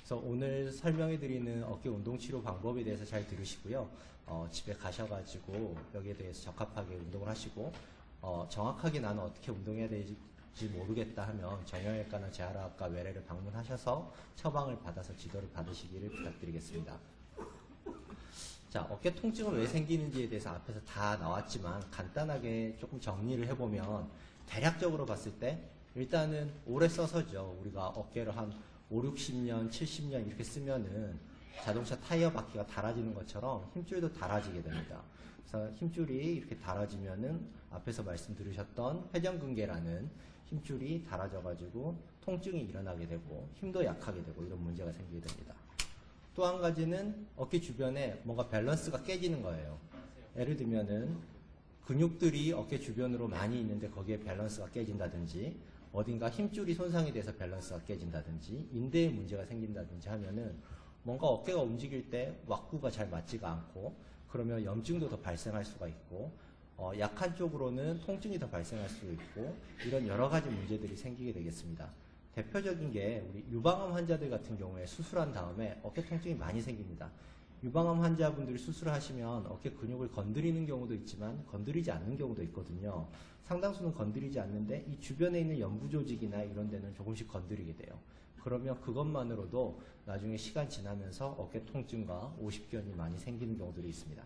그래서 오늘 설명해 드리는 어깨 운동 치료 방법에 대해서 잘 들으시고요. 집에 가셔가지고 여기에 대해서 적합하게 운동을 하시고, 정확하게 나는 어떻게 운동해야 될지 모르겠다 하면 정형외과나 재활학과 외래를 방문하셔서 처방을 받아서 지도를 받으시기를 부탁드리겠습니다. 자, 어깨 통증은 왜 생기는지에 대해서 앞에서 다 나왔지만 간단하게 조금 정리를 해보면, 대략적으로 봤을 때 일단은 오래 써서죠. 우리가 어깨를 한 5, 60년, 70년 이렇게 쓰면은 자동차 타이어 바퀴가 닳아지는 것처럼 힘줄도 닳아지게 됩니다. 그래서 힘줄이 이렇게 닳아지면은 앞에서 말씀 들으셨던 회전근개라는 힘줄이 닳아져가지고 통증이 일어나게 되고 힘도 약하게 되고 이런 문제가 생기게 됩니다. 또 한 가지는 어깨 주변에 뭔가 밸런스가 깨지는 거예요. 예를 들면은 근육들이 어깨 주변으로 많이 있는데 거기에 밸런스가 깨진다든지, 어딘가 힘줄이 손상이 돼서 밸런스가 깨진다든지, 인대에 문제가 생긴다든지 하면은 뭔가 어깨가 움직일 때 왁구가 잘 맞지가 않고, 그러면 염증도 더 발생할 수가 있고, 약한 쪽으로는 통증이 더 발생할 수 있고, 이런 여러 가지 문제들이 생기게 되겠습니다. 대표적인 게 우리 유방암 환자들 같은 경우에 수술한 다음에 어깨 통증이 많이 생깁니다. 유방암 환자분들이 수술을 하시면 어깨 근육을 건드리는 경우도 있지만 건드리지 않는 경우도 있거든요. 상당수는 건드리지 않는데 이 주변에 있는 연부 조직이나 이런 데는 조금씩 건드리게 돼요. 그러면 그것만으로도 나중에 시간 지나면서 어깨 통증과 오십견이 많이 생기는 경우들이 있습니다.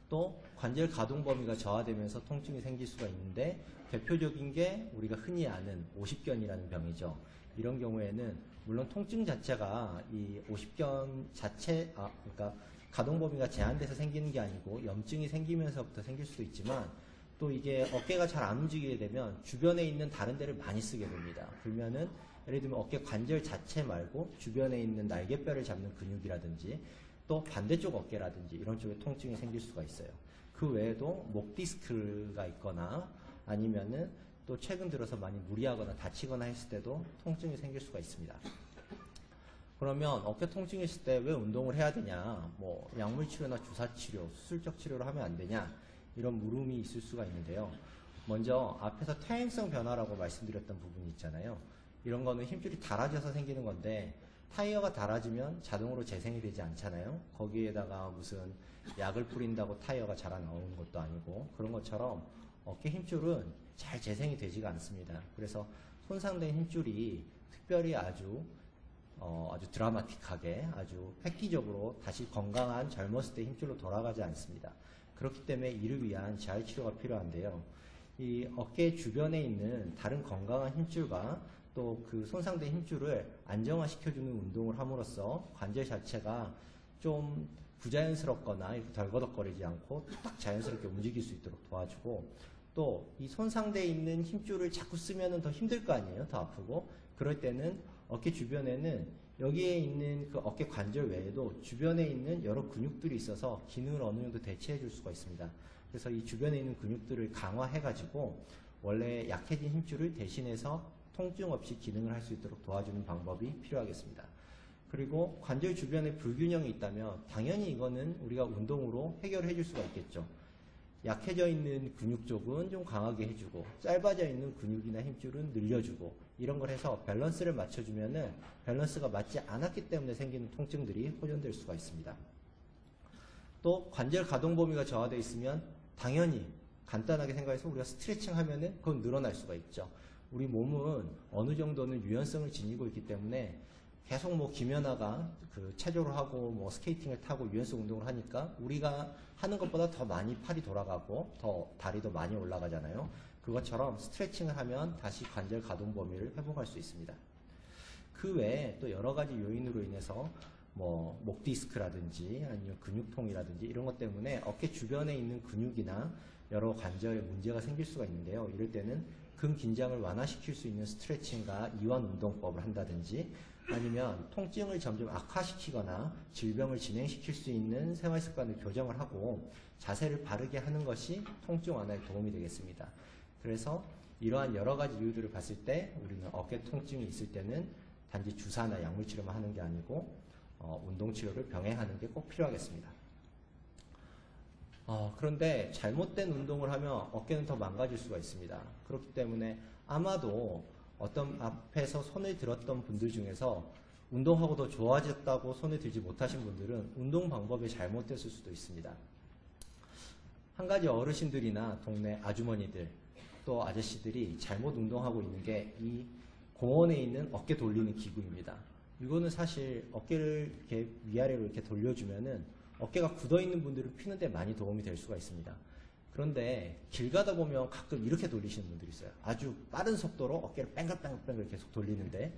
또 관절 가동 범위가 저하되면서 통증이 생길 수가 있는데, 대표적인 게 우리가 흔히 아는 오십견이라는 병이죠. 이런 경우에는 물론 통증 자체가 이 오십견 자체, 그러니까 가동 범위가 제한돼서 생기는 게 아니고 염증이 생기면서부터 생길 수도 있지만, 또 이게 어깨가 잘 안 움직이게 되면 주변에 있는 다른 데를 많이 쓰게 됩니다. 그러면은 예를 들면 어깨 관절 자체 말고 주변에 있는 날개뼈를 잡는 근육이라든지 또 반대쪽 어깨라든지 이런 쪽에 통증이 생길 수가 있어요. 그 외에도 목 디스크가 있거나 아니면은 또 최근 들어서 많이 무리하거나 다치거나 했을 때도 통증이 생길 수가 있습니다. 그러면 어깨 통증이 있을 때 왜 운동을 해야 되냐, 뭐 약물 치료나 주사 치료, 수술적 치료를 하면 안 되냐, 이런 물음이 있을 수가 있는데요. 먼저 앞에서 퇴행성 변화라고 말씀드렸던 부분이 있잖아요. 이런 거는 힘줄이 닳아져서 생기는 건데, 타이어가 닳아지면 자동으로 재생이 되지 않잖아요. 거기에다가 무슨 약을 뿌린다고 타이어가 자라나오는 것도 아니고, 그런 것처럼 어깨 힘줄은 잘 재생이 되지가 않습니다. 그래서 손상된 힘줄이 특별히 아주 드라마틱하게, 아주 획기적으로 다시 건강한 젊었을 때 힘줄로 돌아가지 않습니다. 그렇기 때문에 이를 위한 재활치료가 필요한데요. 이 어깨 주변에 있는 다른 건강한 힘줄과 또 그 손상된 힘줄을 안정화시켜주는 운동을 함으로써 관절 자체가 좀 부자연스럽거나 이렇게 덜거덕거리지 않고 딱 자연스럽게 움직일 수 있도록 도와주고, 또 이 손상되어 있는 힘줄을 자꾸 쓰면 더 힘들 거 아니에요. 더 아프고. 그럴 때는 어깨 주변에는 여기에 있는 그 어깨 관절 외에도 주변에 있는 여러 근육들이 있어서 기능을 어느 정도 대체해 줄 수가 있습니다. 그래서 이 주변에 있는 근육들을 강화해 가지고 원래 약해진 힘줄을 대신해서 통증 없이 기능을 할 수 있도록 도와주는 방법이 필요하겠습니다. 그리고 관절 주변에 불균형이 있다면 당연히 이거는 우리가 운동으로 해결해 줄 수가 있겠죠. 약해져 있는 근육 쪽은 좀 강하게 해주고, 짧아져 있는 근육이나 힘줄은 늘려주고, 이런 걸 해서 밸런스를 맞춰주면은 밸런스가 맞지 않았기 때문에 생기는 통증들이 호전될 수가 있습니다. 또 관절 가동 범위가 저하되어 있으면 당연히 간단하게 생각해서 우리가 스트레칭 하면은 그건 늘어날 수가 있죠. 우리 몸은 어느 정도는 유연성을 지니고 있기 때문에 계속 뭐 김연아가 그 체조를 하고 뭐 스케이팅을 타고 유연성 운동을 하니까 우리가 하는 것보다 더 많이 팔이 돌아가고 더 다리도 많이 올라가잖아요. 그것처럼 스트레칭을 하면 다시 관절 가동 범위를 회복할 수 있습니다. 그 외에 또 여러 가지 요인으로 인해서 뭐 목 디스크라든지 아니면 근육통이라든지 이런 것 때문에 어깨 주변에 있는 근육이나 여러 관절에 문제가 생길 수가 있는데요. 이럴 때는 근긴장을 완화시킬 수 있는 스트레칭과 이완 운동법을 한다든지, 아니면 통증을 점점 악화시키거나 질병을 진행시킬 수 있는 생활습관을 교정을 하고 자세를 바르게 하는 것이 통증 완화에 도움이 되겠습니다. 그래서 이러한 여러 가지 이유들을 봤을 때 우리는 어깨 통증이 있을 때는 단지 주사나 약물 치료만 하는 게 아니고 운동 치료를 병행하는 게 꼭 필요하겠습니다. 그런데 잘못된 운동을 하면 어깨는 더 망가질 수가 있습니다. 그렇기 때문에 아마도 어떤 앞에서 손을 들었던 분들 중에서 운동하고 더 좋아졌다고 손에 들지 못하신 분들은 운동 방법이 잘못됐을 수도 있습니다. 한 가지 어르신들이나 동네 아주머니들 또 아저씨들이 잘못 운동하고 있는 게 이 공원에 있는 어깨 돌리는 기구입니다. 이거는 사실 어깨를 이렇게 위아래로 이렇게 돌려주면은 어깨가 굳어 있는 분들은 피는데 많이 도움이 될 수가 있습니다. 그런데 길 가다 보면 가끔 이렇게 돌리시는 분들이 있어요. 아주 빠른 속도로 어깨를 뺑글뺑글 계속 돌리는데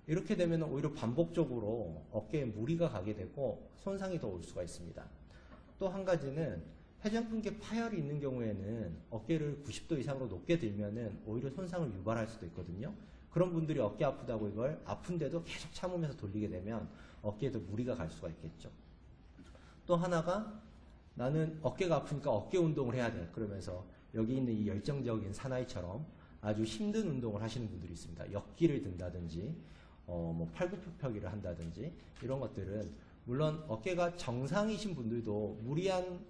이렇게 되면 오히려 반복적으로 어깨에 무리가 가게 되고 손상이 더 올 수가 있습니다. 또 한 가지는 회전근개 파열이 있는 경우에는 어깨를 90도 이상으로 높게 들면은 오히려 손상을 유발할 수도 있거든요. 그런 분들이 어깨 아프다고 이걸 아픈데도 계속 참으면서 돌리게 되면 어깨에도 무리가 갈 수가 있겠죠. 또 하나가 나는 어깨가 아프니까 어깨 운동을 해야 돼. 그러면서 여기 있는 이 열정적인 사나이처럼 아주 힘든 운동을 하시는 분들이 있습니다. 역기를 든다든지 뭐 팔굽혀펴기를 한다든지 이런 것들은 물론 어깨가 정상이신 분들도 무리한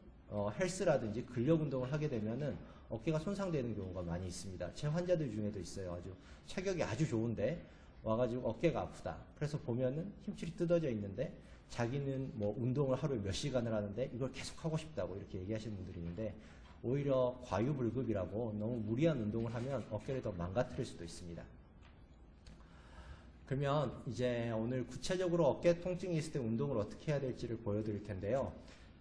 헬스라든지 근력 운동을 하게 되면은 어깨가 손상되는 경우가 많이 있습니다. 제 환자들 중에도 있어요. 아주 체격이 아주 좋은데 와가지고 어깨가 아프다. 그래서 보면은 힘줄이 뜯어져 있는데 자기는 뭐 운동을 하루에 몇 시간을 하는데 이걸 계속 하고 싶다고 이렇게 얘기하시는 분들이 있는데 오히려 과유불급이라고 너무 무리한 운동을 하면 어깨를 더 망가뜨릴 수도 있습니다. 그러면 이제 오늘 구체적으로 어깨 통증이 있을 때 운동을 어떻게 해야 될지를 보여드릴 텐데요.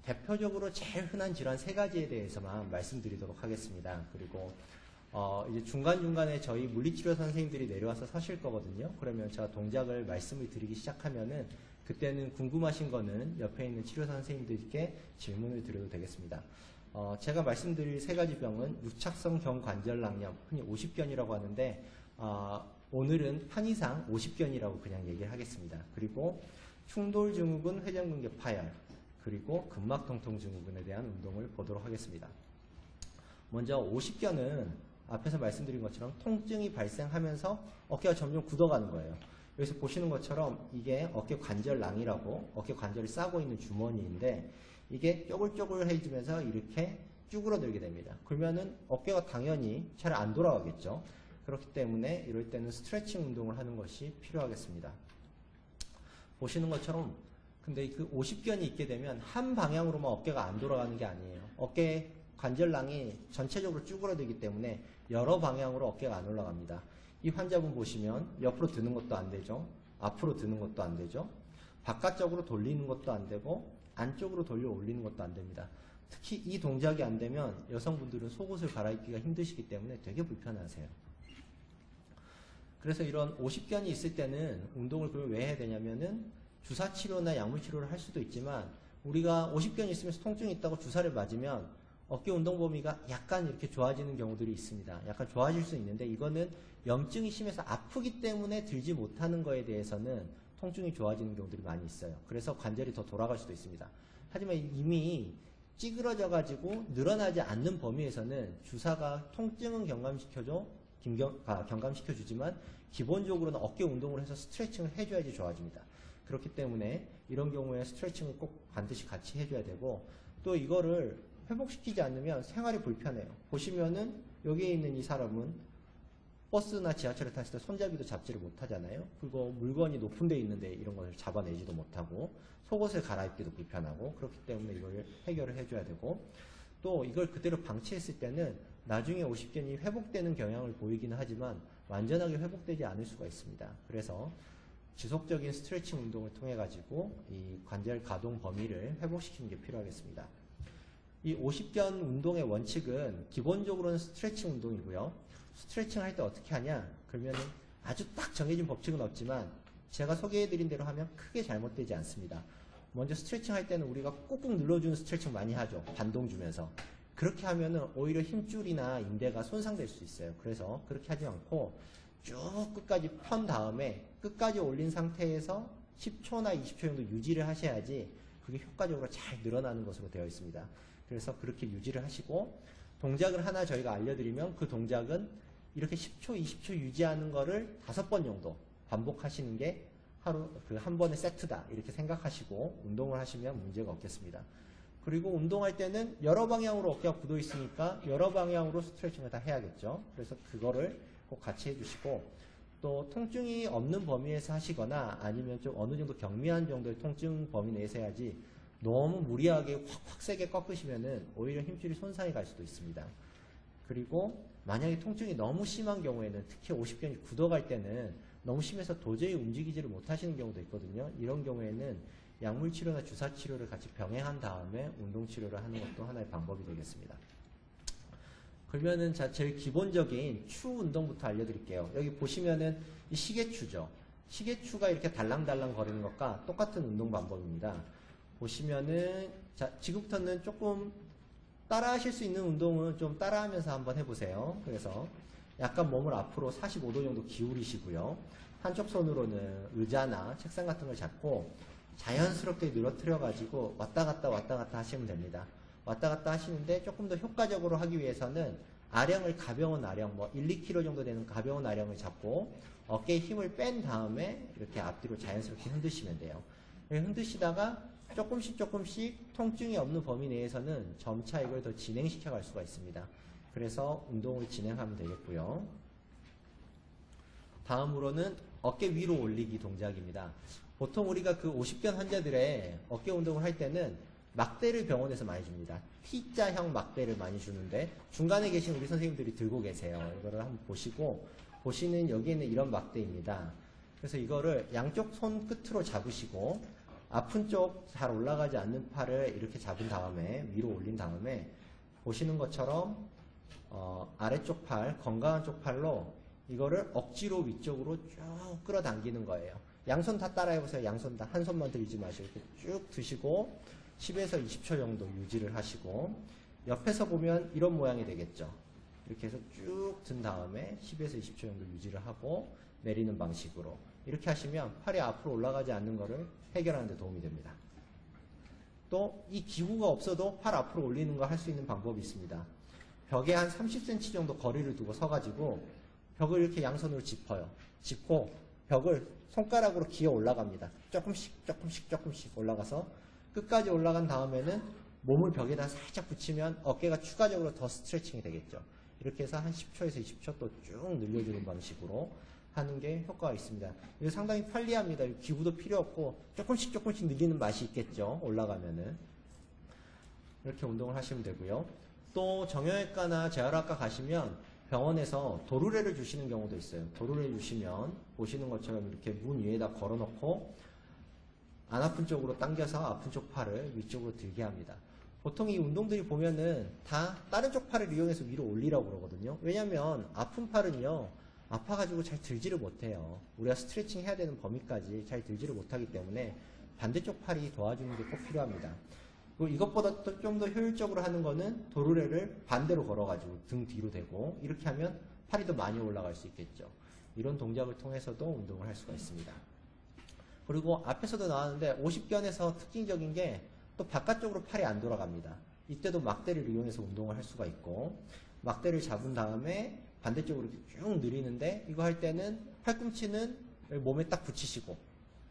대표적으로 제일 흔한 질환 3가지에 대해서만 말씀드리도록 하겠습니다. 그리고 이제 중간중간에 저희 물리치료 선생님들이 내려와서 서실 거거든요. 그러면 제가 동작을 말씀을 드리기 시작하면은 그때는 궁금하신 거는 옆에 있는 치료 선생님들께 질문을 드려도 되겠습니다. 제가 말씀드릴 3가지 병은 유착성 경관절낭염, 흔히 50견이라고 하는데 오늘은 편의상 50견이라고 그냥 얘기를 하겠습니다. 그리고 충돌증후군 회전근개 파열, 그리고 근막통통증후군에 대한 운동을 보도록 하겠습니다. 먼저 50견은 앞에서 말씀드린 것처럼 통증이 발생하면서 어깨가 점점 굳어가는 거예요. 여기서 보시는 것처럼 이게 어깨 관절낭이라고 어깨 관절이 싸고 있는 주머니인데 이게 쪼글쪼글해지면서 이렇게 쭈그러들게 됩니다. 그러면은 어깨가 당연히 잘 안 돌아가겠죠. 그렇기 때문에 이럴 때는 스트레칭 운동을 하는 것이 필요하겠습니다. 보시는 것처럼 근데 그 50견이 있게 되면 한 방향으로만 어깨가 안 돌아가는 게 아니에요. 어깨 관절낭이 전체적으로 쭈그러들기 때문에 여러 방향으로 어깨가 안 올라갑니다. 이 환자분 보시면 옆으로 드는 것도 안 되죠. 앞으로 드는 것도 안 되죠. 바깥쪽으로 돌리는 것도 안 되고 안쪽으로 돌려 올리는 것도 안 됩니다. 특히 이 동작이 안 되면 여성분들은 속옷을 갈아입기가 힘드시기 때문에 되게 불편하세요. 그래서 이런 50견이 있을 때는 운동을 그럼 왜 해야 되냐면은 주사치료나 약물치료를 할 수도 있지만 우리가 50견이 있으면서 통증이 있다고 주사를 맞으면 어깨 운동 범위가 약간 이렇게 좋아지는 경우들이 있습니다. 약간 좋아질 수 있는데 이거는 염증이 심해서 아프기 때문에 들지 못하는 거에 대해서는 통증이 좋아지는 경우들이 많이 있어요. 그래서 관절이 더 돌아갈 수도 있습니다. 하지만 이미 찌그러져 가지고 늘어나지 않는 범위에서는 주사가 통증은 경감시켜 주지만 기본적으로는 어깨 운동을 해서 스트레칭을 해줘야지 좋아집니다. 그렇기 때문에 이런 경우에 스트레칭을 꼭 반드시 같이 해줘야 되고 또 이거를 회복시키지 않으면 생활이 불편해요. 보시면은 여기에 있는 이 사람은 버스나 지하철을 탔을 때 손잡이도 잡지를 못하잖아요. 그리고 물건이 높은 데 있는데 이런 것을 잡아내지도 못하고 속옷을 갈아입기도 불편하고 그렇기 때문에 이걸 해결을 해줘야 되고 또 이걸 그대로 방치했을 때는 나중에 50견이 회복되는 경향을 보이기는 하지만 완전하게 회복되지 않을 수가 있습니다. 그래서 지속적인 스트레칭 운동을 통해 가지고 이 관절 가동 범위를 회복시키는 게 필요하겠습니다. 이 50견 운동의 원칙은 기본적으로는 스트레칭 운동이고요. 스트레칭 할 때 어떻게 하냐? 그러면 아주 딱 정해진 법칙은 없지만 제가 소개해드린 대로 하면 크게 잘못되지 않습니다. 먼저 스트레칭 할 때는 우리가 꾹꾹 눌러주는 스트레칭 많이 하죠. 반동 주면서. 그렇게 하면은 오히려 힘줄이나 인대가 손상될 수 있어요. 그래서 그렇게 하지 않고 쭉 끝까지 편 다음에 끝까지 올린 상태에서 10초나 20초 정도 유지를 하셔야지 그게 효과적으로 잘 늘어나는 것으로 되어 있습니다. 그래서 그렇게 유지를 하시고 동작을 하나 저희가 알려드리면 그 동작은 이렇게 10초, 20초 유지하는 거를 5번 정도 반복하시는 게 하루 한 번의 세트다 이렇게 생각하시고 운동을 하시면 문제가 없겠습니다. 그리고 운동할 때는 여러 방향으로 어깨가 굳어 있으니까 여러 방향으로 스트레칭을 다 해야겠죠. 그래서 그거를 꼭 같이 해주시고 또 통증이 없는 범위에서 하시거나 아니면 좀 어느 정도 경미한 정도의 통증 범위 내에서 해야지 너무 무리하게 확 세게 꺾으시면은 오히려 힘줄이 손상이 갈 수도 있습니다. 그리고 만약에 통증이 너무 심한 경우에는 특히 50견이 굳어갈 때는 너무 심해서 도저히 움직이지를 못하시는 경우도 있거든요. 이런 경우에는 약물치료나 주사치료를 같이 병행한 다음에 운동치료를 하는 것도 하나의 방법이 되겠습니다. 그러면은 자, 제일 기본적인 추 운동부터 알려드릴게요. 여기 보시면은 이 시계추죠. 시계추가 이렇게 달랑달랑 거리는 것과 똑같은 운동 방법입니다. 보시면은 자, 지금부터는 조금 따라 하실 수 있는 운동은 좀 따라 하면서 한번 해보세요. 그래서 약간 몸을 앞으로 45도 정도 기울이시고요. 한쪽 손으로는 의자나 책상 같은 걸 잡고 자연스럽게 늘어뜨려 가지고 왔다 갔다 하시면 됩니다. 왔다 갔다 하시는데 조금 더 효과적으로 하기 위해서는 아령을 가벼운 아령, 뭐 1, 2kg 정도 되는 가벼운 아령을 잡고 어깨에 힘을 뺀 다음에 이렇게 앞뒤로 자연스럽게 흔드시면 돼요. 흔드시다가 조금씩 통증이 없는 범위 내에서는 점차 이걸 더 진행시켜 갈 수가 있습니다. 그래서 운동을 진행하면 되겠고요. 다음으로는 어깨 위로 올리기 동작입니다. 보통 우리가 그 50견 환자들의 어깨 운동을 할 때는 막대를 병원에서 많이 줍니다. T자형 막대를 많이 주는데 중간에 계신 우리 선생님들이 들고 계세요. 이거를 한번 보시고 보시는 여기에는 이런 막대입니다. 그래서 이거를 양쪽 손 끝으로 잡으시고 아픈 쪽 잘 올라가지 않는 팔을 이렇게 잡은 다음에 위로 올린 다음에 보시는 것처럼 아래쪽 팔, 건강한 쪽 팔로 이거를 억지로 위쪽으로 쭉 끌어당기는 거예요. 양손 다 따라해보세요. 양손 다. 한 손만 들이지 마시고 이렇게 쭉 드시고 10에서 20초 정도 유지를 하시고 옆에서 보면 이런 모양이 되겠죠. 이렇게 해서 쭉 든 다음에 10에서 20초 정도 유지를 하고 내리는 방식으로 이렇게 하시면 팔이 앞으로 올라가지 않는 거를 해결하는 데 도움이 됩니다. 또 이 기구가 없어도 팔 앞으로 올리는 거 할 수 있는 방법이 있습니다. 벽에 한 30cm 정도 거리를 두고 서가지고 벽을 이렇게 양손으로 짚어요. 짚고 벽을 손가락으로 기어 올라갑니다. 조금씩 올라가서 끝까지 올라간 다음에는 몸을 벽에다 살짝 붙이면 어깨가 추가적으로 더 스트레칭이 되겠죠. 이렇게 해서 한 10초에서 20초 또 쭉 늘려주는 방식으로 하는 게 효과가 있습니다. 이거 상당히 편리합니다. 기구도 필요 없고 조금씩 늘리는 맛이 있겠죠. 올라가면은. 이렇게 운동을 하시면 되고요. 또 정형외과나 재활학과 가시면 병원에서 도르래를 주시는 경우도 있어요. 도르래 주시면 보시는 것처럼 이렇게 문 위에다 걸어놓고 안 아픈 쪽으로 당겨서 아픈 쪽 팔을 위쪽으로 들게 합니다. 보통 이 운동들이 보면은 다 다른 쪽 팔을 이용해서 위로 올리라고 그러거든요. 왜냐면 아픈 팔은요, 아파가지고 잘 들지를 못해요. 우리가 스트레칭 해야 되는 범위까지 잘 들지를 못하기 때문에 반대쪽 팔이 도와주는 게 꼭 필요합니다. 그리고 이것보다 좀 더 효율적으로 하는 거는 도르래를 반대로 걸어가지고 등 뒤로 대고 이렇게 하면 팔이 더 많이 올라갈 수 있겠죠. 이런 동작을 통해서도 운동을 할 수가 있습니다. 그리고 앞에서도 나왔는데 50견에서 특징적인 게 또 바깥쪽으로 팔이 안 돌아갑니다. 이때도 막대를 이용해서 운동을 할 수가 있고 막대를 잡은 다음에 반대쪽으로 이렇게 쭉 늘리는데 이거 할 때는 팔꿈치는 몸에 딱 붙이시고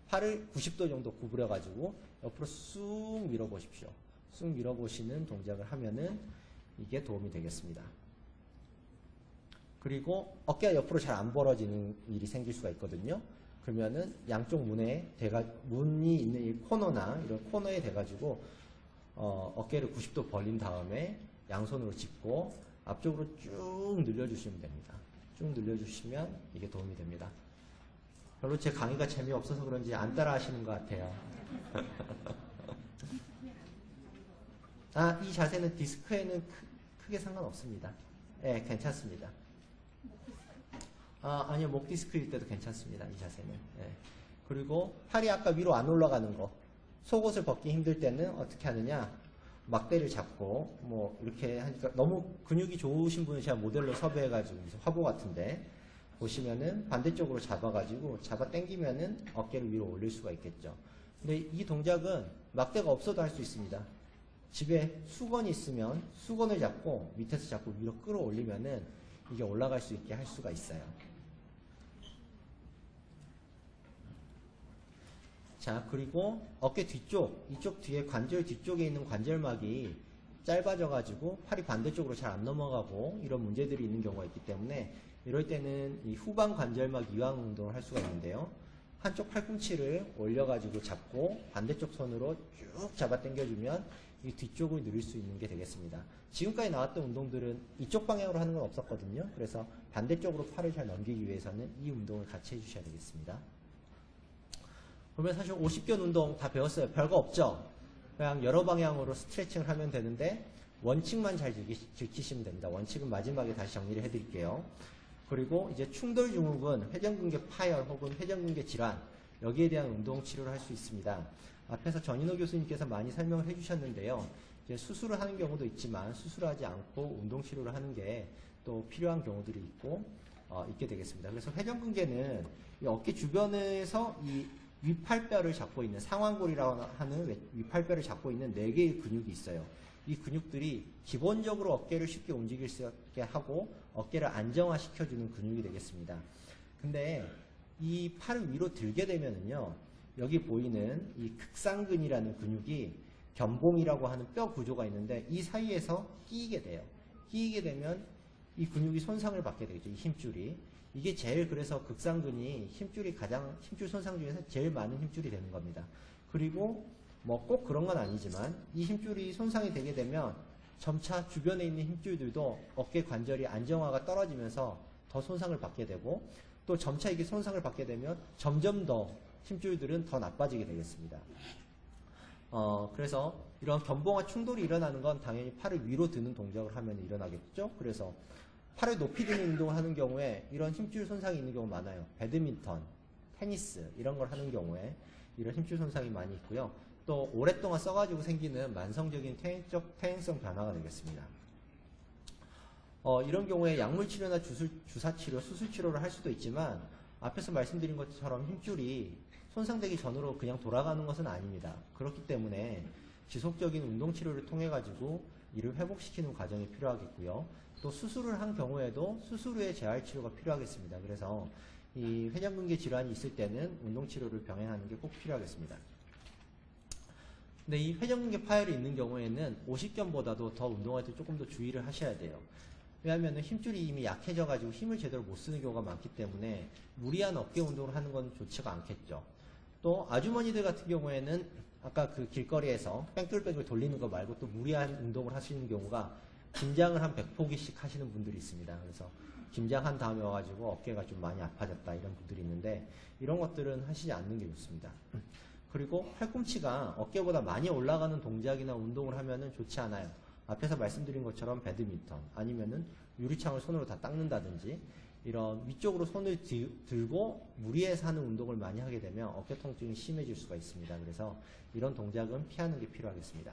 팔을 90도 정도 구부려 가지고 옆으로 쑥 밀어보십시오. 쑥 밀어보시는 동작을 하면은 이게 도움이 되겠습니다. 그리고 어깨가 옆으로 잘 안 벌어지는 일이 생길 수가 있거든요. 그러면은 양쪽 문이 있는 이 코너나 이런 코너에 대가지고 어깨를 90도 벌린 다음에 양손으로 짚고 앞쪽으로 쭉 늘려주시면 됩니다. 쭉 늘려주시면 이게 도움이 됩니다. 별로 제 강의가 재미없어서 그런지 안 따라 하시는 것 같아요. 이 자세는 디스크에는 크게 상관없습니다. 네, 괜찮습니다. 아니요, 목 디스크일 때도 괜찮습니다. 이 자세는. 네. 그리고 팔이 아까 위로 안 올라가는 거. 속옷을 벗기 힘들 때는 어떻게 하느냐. 막대를 잡고, 뭐, 이렇게 하니까 너무 근육이 좋으신 분은 제가 모델로 섭외해가지고, 화보 같은데, 보시면은 반대쪽으로 잡아가지고, 잡아 당기면은 어깨를 위로 올릴 수가 있겠죠. 근데 이 동작은 막대가 없어도 할 수 있습니다. 집에 수건이 있으면 수건을 잡고, 밑에서 잡고 위로 끌어올리면은 이게 올라갈 수 있게 할 수가 있어요. 자, 그리고 어깨 뒤쪽, 이쪽 뒤에 관절 뒤쪽에 있는 관절막이 짧아져 가지고 팔이 반대쪽으로 잘 안 넘어가고 이런 문제들이 있는 경우가 있기 때문에 이럴 때는 이 후방 관절막 이완 운동을 할 수가 있는데요. 한쪽 팔꿈치를 올려가지고 잡고 반대쪽 손으로 쭉 잡아 당겨주면 이 뒤쪽을 누릴 수 있는 게 되겠습니다. 지금까지 나왔던 운동들은 이쪽 방향으로 하는 건 없었거든요. 그래서 반대쪽으로 팔을 잘 넘기기 위해서는 이 운동을 같이 해주셔야 되겠습니다. 그러면 사실 50견 운동 다 배웠어요. 별거 없죠? 그냥 여러 방향으로 스트레칭을 하면 되는데 원칙만 잘 지키시면 됩니다. 원칙은 마지막에 다시 정리를 해드릴게요. 그리고 이제 충돌 증후군, 회전근개 파열 혹은 회전근개 질환, 여기에 대한 운동 치료를 할 수 있습니다. 앞에서 전인호 교수님께서 많이 설명을 해주셨는데요. 이제 수술을 하는 경우도 있지만 수술하지 않고 운동 치료를 하는 게 또 필요한 경우들이 있게 되겠습니다. 그래서 회전근개는 이 어깨 주변에서 이 위팔뼈를 잡고 있는 상완골이라고 하는 위팔뼈를 잡고 있는 4개의 근육이 있어요. 이 근육들이 기본적으로 어깨를 쉽게 움직일 수 있게 하고 어깨를 안정화시켜주는 근육이 되겠습니다. 근데 이 팔을 위로 들게 되면은요, 여기 보이는 이 극상근이라는 근육이 견봉이라고 하는 뼈 구조가 있는데 이 사이에서 끼이게 돼요. 끼이게 되면 이 근육이 손상을 받게 되겠죠. 이 힘줄이. 이게 제일 그래서 극상근이 힘줄 손상 중에서 제일 많은 힘줄이 되는 겁니다. 그리고 뭐 꼭 그런 건 아니지만 이 힘줄이 손상이 되게 되면 점차 주변에 있는 힘줄들도 어깨 관절이 안정화가 떨어지면서 더 손상을 받게 되고 또 점차 이게 손상을 받게 되면 점점 더 힘줄들은 더 나빠지게 되겠습니다. 그래서 이런 견봉과 충돌이 일어나는 건 당연히 팔을 위로 드는 동작을 하면 일어나겠죠. 그래서 팔을 높이 드는 운동을 하는 경우에 이런 힘줄 손상이 있는 경우 많아요. 배드민턴, 테니스 이런 걸 하는 경우에 이런 힘줄 손상이 많이 있고요. 또 오랫동안 써가지고 생기는 만성적인 퇴행성 변화가 되겠습니다. 이런 경우에 약물치료나 주사치료, 수술치료를 할 수도 있지만 앞에서 말씀드린 것처럼 힘줄이 손상되기 전으로 그냥 돌아가는 것은 아닙니다. 그렇기 때문에 지속적인 운동치료를 통해 가지고 이를 회복시키는 과정이 필요하겠고요. 또 수술을 한 경우에도 수술 후에 재활치료가 필요하겠습니다. 그래서 이 회전근개 질환이 있을 때는 운동치료를 병행하는 게 꼭 필요하겠습니다. 근데 이 회전근개 파열이 있는 경우에는 50견보다도 더 운동할 때 조금 더 주의를 하셔야 돼요. 왜냐하면 힘줄이 이미 약해져 가지고 힘을 제대로 못 쓰는 경우가 많기 때문에 무리한 어깨 운동을 하는 건 좋지가 않겠죠. 또 아주머니들 같은 경우에는 아까 그 길거리에서 뺑글뺑글 돌리는 거 말고 또 무리한 운동을 하시는 경우가 김장을 한 100포기씩 하시는 분들이 있습니다. 그래서 김장한 다음에 와가지고 어깨가 좀 많이 아파졌다 이런 분들이 있는데 이런 것들은 하시지 않는 게 좋습니다. 그리고 팔꿈치가 어깨보다 많이 올라가는 동작이나 운동을 하면은 좋지 않아요. 앞에서 말씀드린 것처럼 배드민턴 아니면은 유리창을 손으로 다 닦는다든지 이런 위쪽으로 손을 들고 무리해서 하는 운동을 많이 하게 되면 어깨 통증이 심해질 수가 있습니다. 그래서 이런 동작은 피하는 게 필요하겠습니다.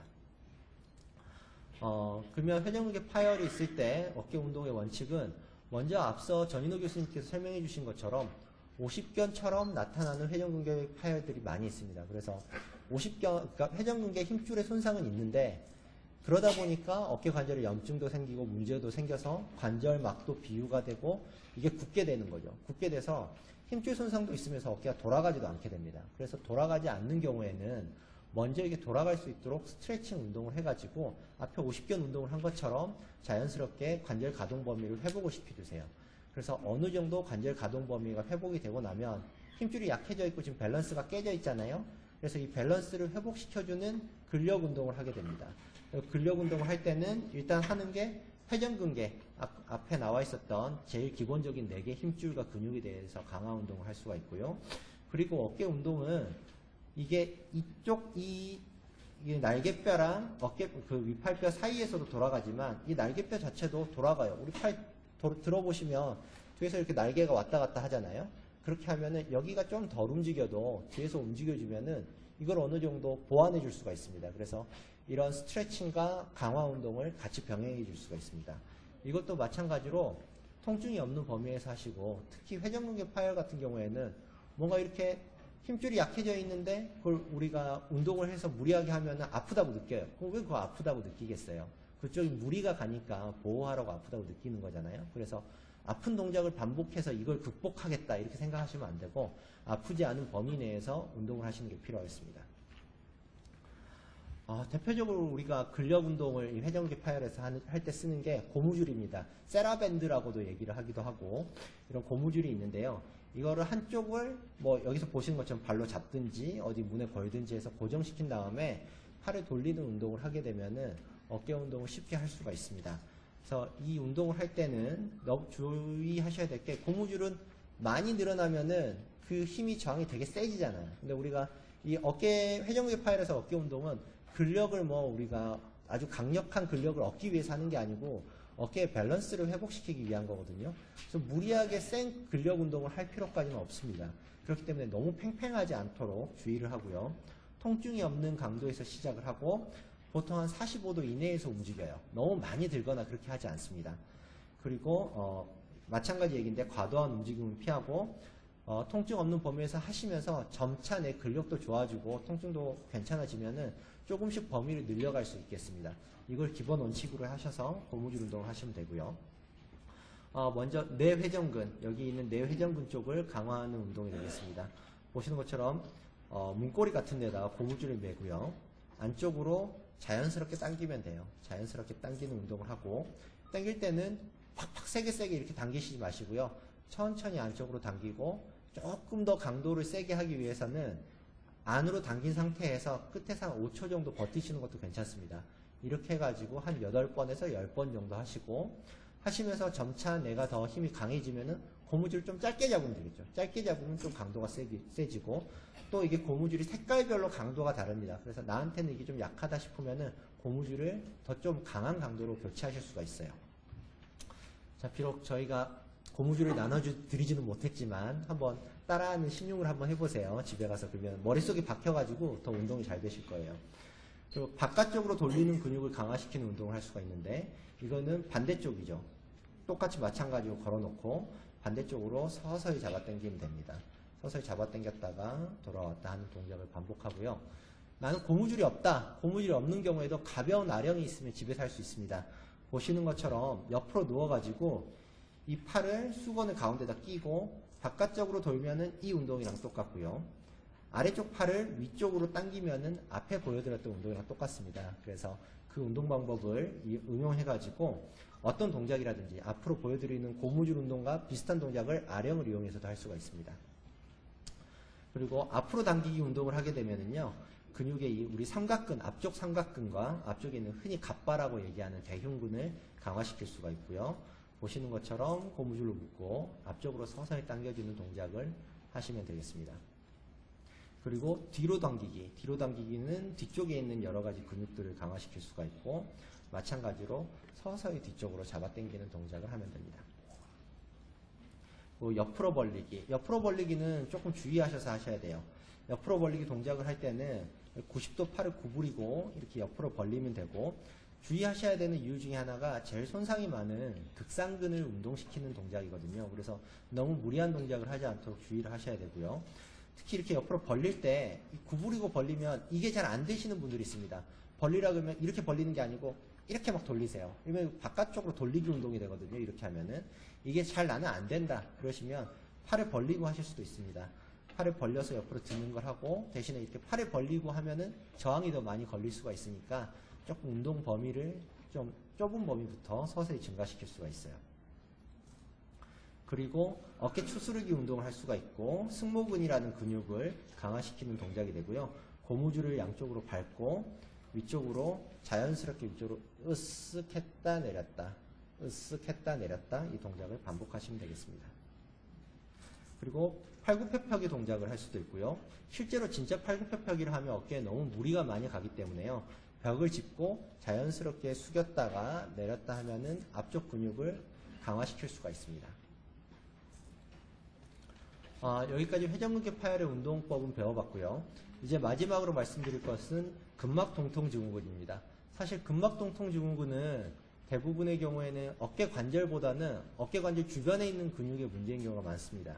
그러면 회전근개 파열이 있을 때 어깨 운동의 원칙은 먼저 앞서 전인호 교수님께서 설명해 주신 것처럼 50견처럼 나타나는 회전근개 파열들이 많이 있습니다. 그래서 50견, 그러니까 회전근개 힘줄의 손상은 있는데 그러다 보니까 어깨 관절에 염증도 생기고 문제도 생겨서 관절막도 비유가 되고 이게 굳게 되는 거죠. 굳게 돼서 힘줄 손상도 있으면서 어깨가 돌아가지도 않게 됩니다. 그래서 돌아가지 않는 경우에는 먼저 이게 돌아갈 수 있도록 스트레칭 운동을 해가지고 앞에 50견 운동을 한 것처럼 자연스럽게 관절 가동 범위를 회복을 시켜주세요. 그래서 어느 정도 관절 가동 범위가 회복이 되고 나면 힘줄이 약해져 있고 지금 밸런스가 깨져 있잖아요. 그래서 이 밸런스를 회복시켜주는 근력 운동을 하게 됩니다. 근력 운동을 할 때는 일단 하는 게 회전근개 앞에 나와 있었던 제일 기본적인 4개 힘줄과 근육에 대해서 강화 운동을 할 수가 있고요. 그리고 어깨 운동은 이게 이 날개뼈랑 어깨 그 위팔뼈 사이에서도 돌아가지만 이 날개뼈 자체도 돌아가요. 우리 팔 들어보시면 뒤에서 이렇게 날개가 왔다 갔다 하잖아요. 그렇게 하면은 여기가 좀 덜 움직여도 뒤에서 움직여주면은 이걸 어느 정도 보완해 줄 수가 있습니다. 그래서 이런 스트레칭과 강화 운동을 같이 병행해 줄 수가 있습니다. 이것도 마찬가지로 통증이 없는 범위에서 하시고 특히 회전근개 파열 같은 경우에는 뭔가 이렇게 힘줄이 약해져 있는데 그걸 우리가 운동을 해서 무리하게 하면 아프다고 느껴요. 그럼 왜 그거 아프다고 느끼겠어요? 그쪽이 무리가 가니까 보호하라고 아프다고 느끼는 거잖아요. 그래서 아픈 동작을 반복해서 이걸 극복하겠다 이렇게 생각하시면 안 되고 아프지 않은 범위 내에서 운동을 하시는 게 필요하겠습니다. 대표적으로 우리가 근력 운동을 이 회전근개 파열에서 할 때 쓰는 게 고무줄입니다. 세라밴드라고도 얘기를 하기도 하고 이런 고무줄이 있는데요. 이거를 한쪽을 뭐 여기서 보시는 것처럼 발로 잡든지 어디 문에 걸든지 해서 고정시킨 다음에 팔을 돌리는 운동을 하게 되면은 어깨 운동을 쉽게 할 수가 있습니다. 그래서 이 운동을 할 때는 너무 주의하셔야 될 게 고무줄은 많이 늘어나면은 그 힘이 저항이 되게 세지잖아요. 근데 우리가 이 어깨 회전근개 파열에서 어깨 운동은 근력을 뭐 우리가 아주 강력한 근력을 얻기 위해서 하는 게 아니고 어깨의 밸런스를 회복시키기 위한 거거든요. 그래서 무리하게 센 근력 운동을 할 필요까지는 없습니다. 그렇기 때문에 너무 팽팽하지 않도록 주의를 하고요. 통증이 없는 강도에서 시작을 하고 보통 한 45도 이내에서 움직여요. 너무 많이 들거나 그렇게 하지 않습니다. 그리고 마찬가지 얘기인데 과도한 움직임은 피하고 통증 없는 범위에서 하시면서 점차 내 근력도 좋아지고 통증도 괜찮아지면은 조금씩 범위를 늘려갈 수 있겠습니다. 이걸 기본 원칙으로 하셔서 고무줄 운동을 하시면 되고요. 먼저 내회전근, 여기 있는 내회전근 쪽을 강화하는 운동이 되겠습니다. 보시는 것처럼 문고리 같은 데다가 고무줄을 매고요. 안쪽으로 자연스럽게 당기면 돼요. 자연스럽게 당기는 운동을 하고 당길 때는 팍팍 세게 이렇게 당기시지 마시고요. 천천히 안쪽으로 당기고 조금 더 강도를 세게 하기 위해서는 안으로 당긴 상태에서 끝에서 한 5초 정도 버티시는 것도 괜찮습니다. 이렇게 해가지고 한 8번에서 10번 정도 하시고 하시면서 점차 내가 더 힘이 강해지면은 고무줄 좀 짧게 잡으면 되겠죠. 짧게 잡으면 좀 강도가 세지고 또 이게 고무줄이 색깔별로 강도가 다릅니다. 그래서 나한테는 이게 좀 약하다 싶으면은 고무줄을 더 좀 강한 강도로 교체하실 수가 있어요. 자, 비록 저희가 고무줄을 나눠드리지는 못했지만 한번 따라하는 신용을 한번 해보세요. 집에 가서. 그러면 머릿속에 박혀가지고 더 운동이 잘 되실 거예요. 그리고 바깥쪽으로 돌리는 근육을 강화시키는 운동을 할 수가 있는데 이거는 반대쪽이죠. 똑같이 마찬가지로 걸어놓고 반대쪽으로 서서히 잡아당기면 됩니다. 서서히 잡아당겼다가 돌아왔다 하는 동작을 반복하고요. 나는 고무줄이 없다. 고무줄이 없는 경우에도 가벼운 아령이 있으면 집에서 할 수 있습니다. 보시는 것처럼 옆으로 누워가지고 이 팔을 수건을 가운데다 끼고 바깥쪽으로 돌면은 이 운동이랑 똑같고요. 아래쪽 팔을 위쪽으로 당기면은 앞에 보여드렸던 운동이랑 똑같습니다. 그래서 그 운동 방법을 응용해가지고 어떤 동작이라든지 앞으로 보여드리는 고무줄 운동과 비슷한 동작을 아령을 이용해서도 할 수가 있습니다. 그리고 앞으로 당기기 운동을 하게 되면은요, 근육의 우리 삼각근, 앞쪽 삼각근과 앞쪽에 있는 흔히 갑바라고 얘기하는 대흉근을 강화시킬 수가 있고요. 보시는 것처럼 고무줄로 묶고 앞쪽으로 서서히 당겨주는 동작을 하시면 되겠습니다. 그리고 뒤로 당기기. 뒤로 당기기는 뒤쪽에 있는 여러 가지 근육들을 강화시킬 수가 있고 마찬가지로 서서히 뒤쪽으로 잡아당기는 동작을 하면 됩니다. 옆으로 벌리기. 옆으로 벌리기는 조금 주의하셔서 하셔야 돼요. 옆으로 벌리기 동작을 할 때는 90도 팔을 구부리고 이렇게 옆으로 벌리면 되고 주의하셔야 되는 이유 중에 하나가 제일 손상이 많은 극상근을 운동시키는 동작이거든요. 그래서 너무 무리한 동작을 하지 않도록 주의를 하셔야 되고요. 특히 이렇게 옆으로 벌릴 때 구부리고 벌리면 이게 잘 안 되시는 분들이 있습니다. 벌리라 그러면 이렇게 벌리는 게 아니고 이렇게 막 돌리세요. 그러면 바깥쪽으로 돌리기 운동이 되거든요. 이렇게 하면은 이게 잘 나는 안 된다 그러시면 팔을 벌리고 하실 수도 있습니다. 팔을 벌려서 옆으로 드는 걸 하고 대신에 이렇게 팔을 벌리고 하면은 저항이 더 많이 걸릴 수가 있으니까 조금 운동 범위를 좀 좁은 범위부터 서서히 증가시킬 수가 있어요. 그리고 어깨 추스르기 운동을 할 수가 있고 승모근이라는 근육을 강화시키는 동작이 되고요. 고무줄을 양쪽으로 밟고 위쪽으로 자연스럽게 위쪽으로 으쓱 했다 내렸다 으쓱 했다 내렸다 이 동작을 반복하시면 되겠습니다. 그리고 팔굽혀펴기 동작을 할 수도 있고요. 실제로 진짜 팔굽혀펴기를 하면 어깨에 너무 무리가 많이 가기 때문에요. 벽을 짚고 자연스럽게 숙였다가 내렸다 하면은 앞쪽 근육을 강화시킬 수가 있습니다. 여기까지 회전근개 파열의 운동법은 배워봤고요. 이제 마지막으로 말씀드릴 것은 근막동통증후군입니다. 사실 근막동통증후군은 대부분의 경우에는 어깨 관절보다는 어깨 관절 주변에 있는 근육의 문제인 경우가 많습니다.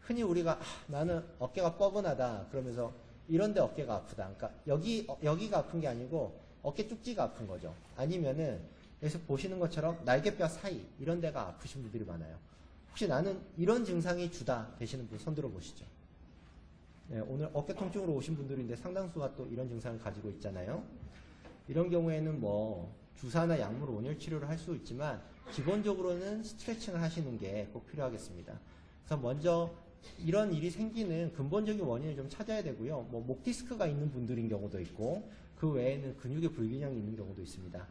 흔히 우리가 나는 어깨가 뻐근하다 그러면서 이런데 어깨가 아프다. 그러니까 여기가 아픈 게 아니고 어깨 쪽지가 아픈 거죠. 아니면은 여기서 보시는 것처럼 날개뼈 사이 이런 데가 아프신 분들이 많아요. 혹시 나는 이런 증상이 주다 되시는 분 손 들어 보시죠. 네, 오늘 어깨 통증으로 오신 분들인데 상당수가 또 이런 증상을 가지고 있잖아요. 이런 경우에는 뭐 주사나 약물 온열 치료를 할 수 있지만 기본적으로는 스트레칭을 하시는 게 꼭 필요하겠습니다. 그래서 먼저 이런 일이 생기는 근본적인 원인을 좀 찾아야 되고요. 뭐 목 디스크가 있는 분들인 경우도 있고 그 외에는 근육의 불균형이 있는 경우도 있습니다.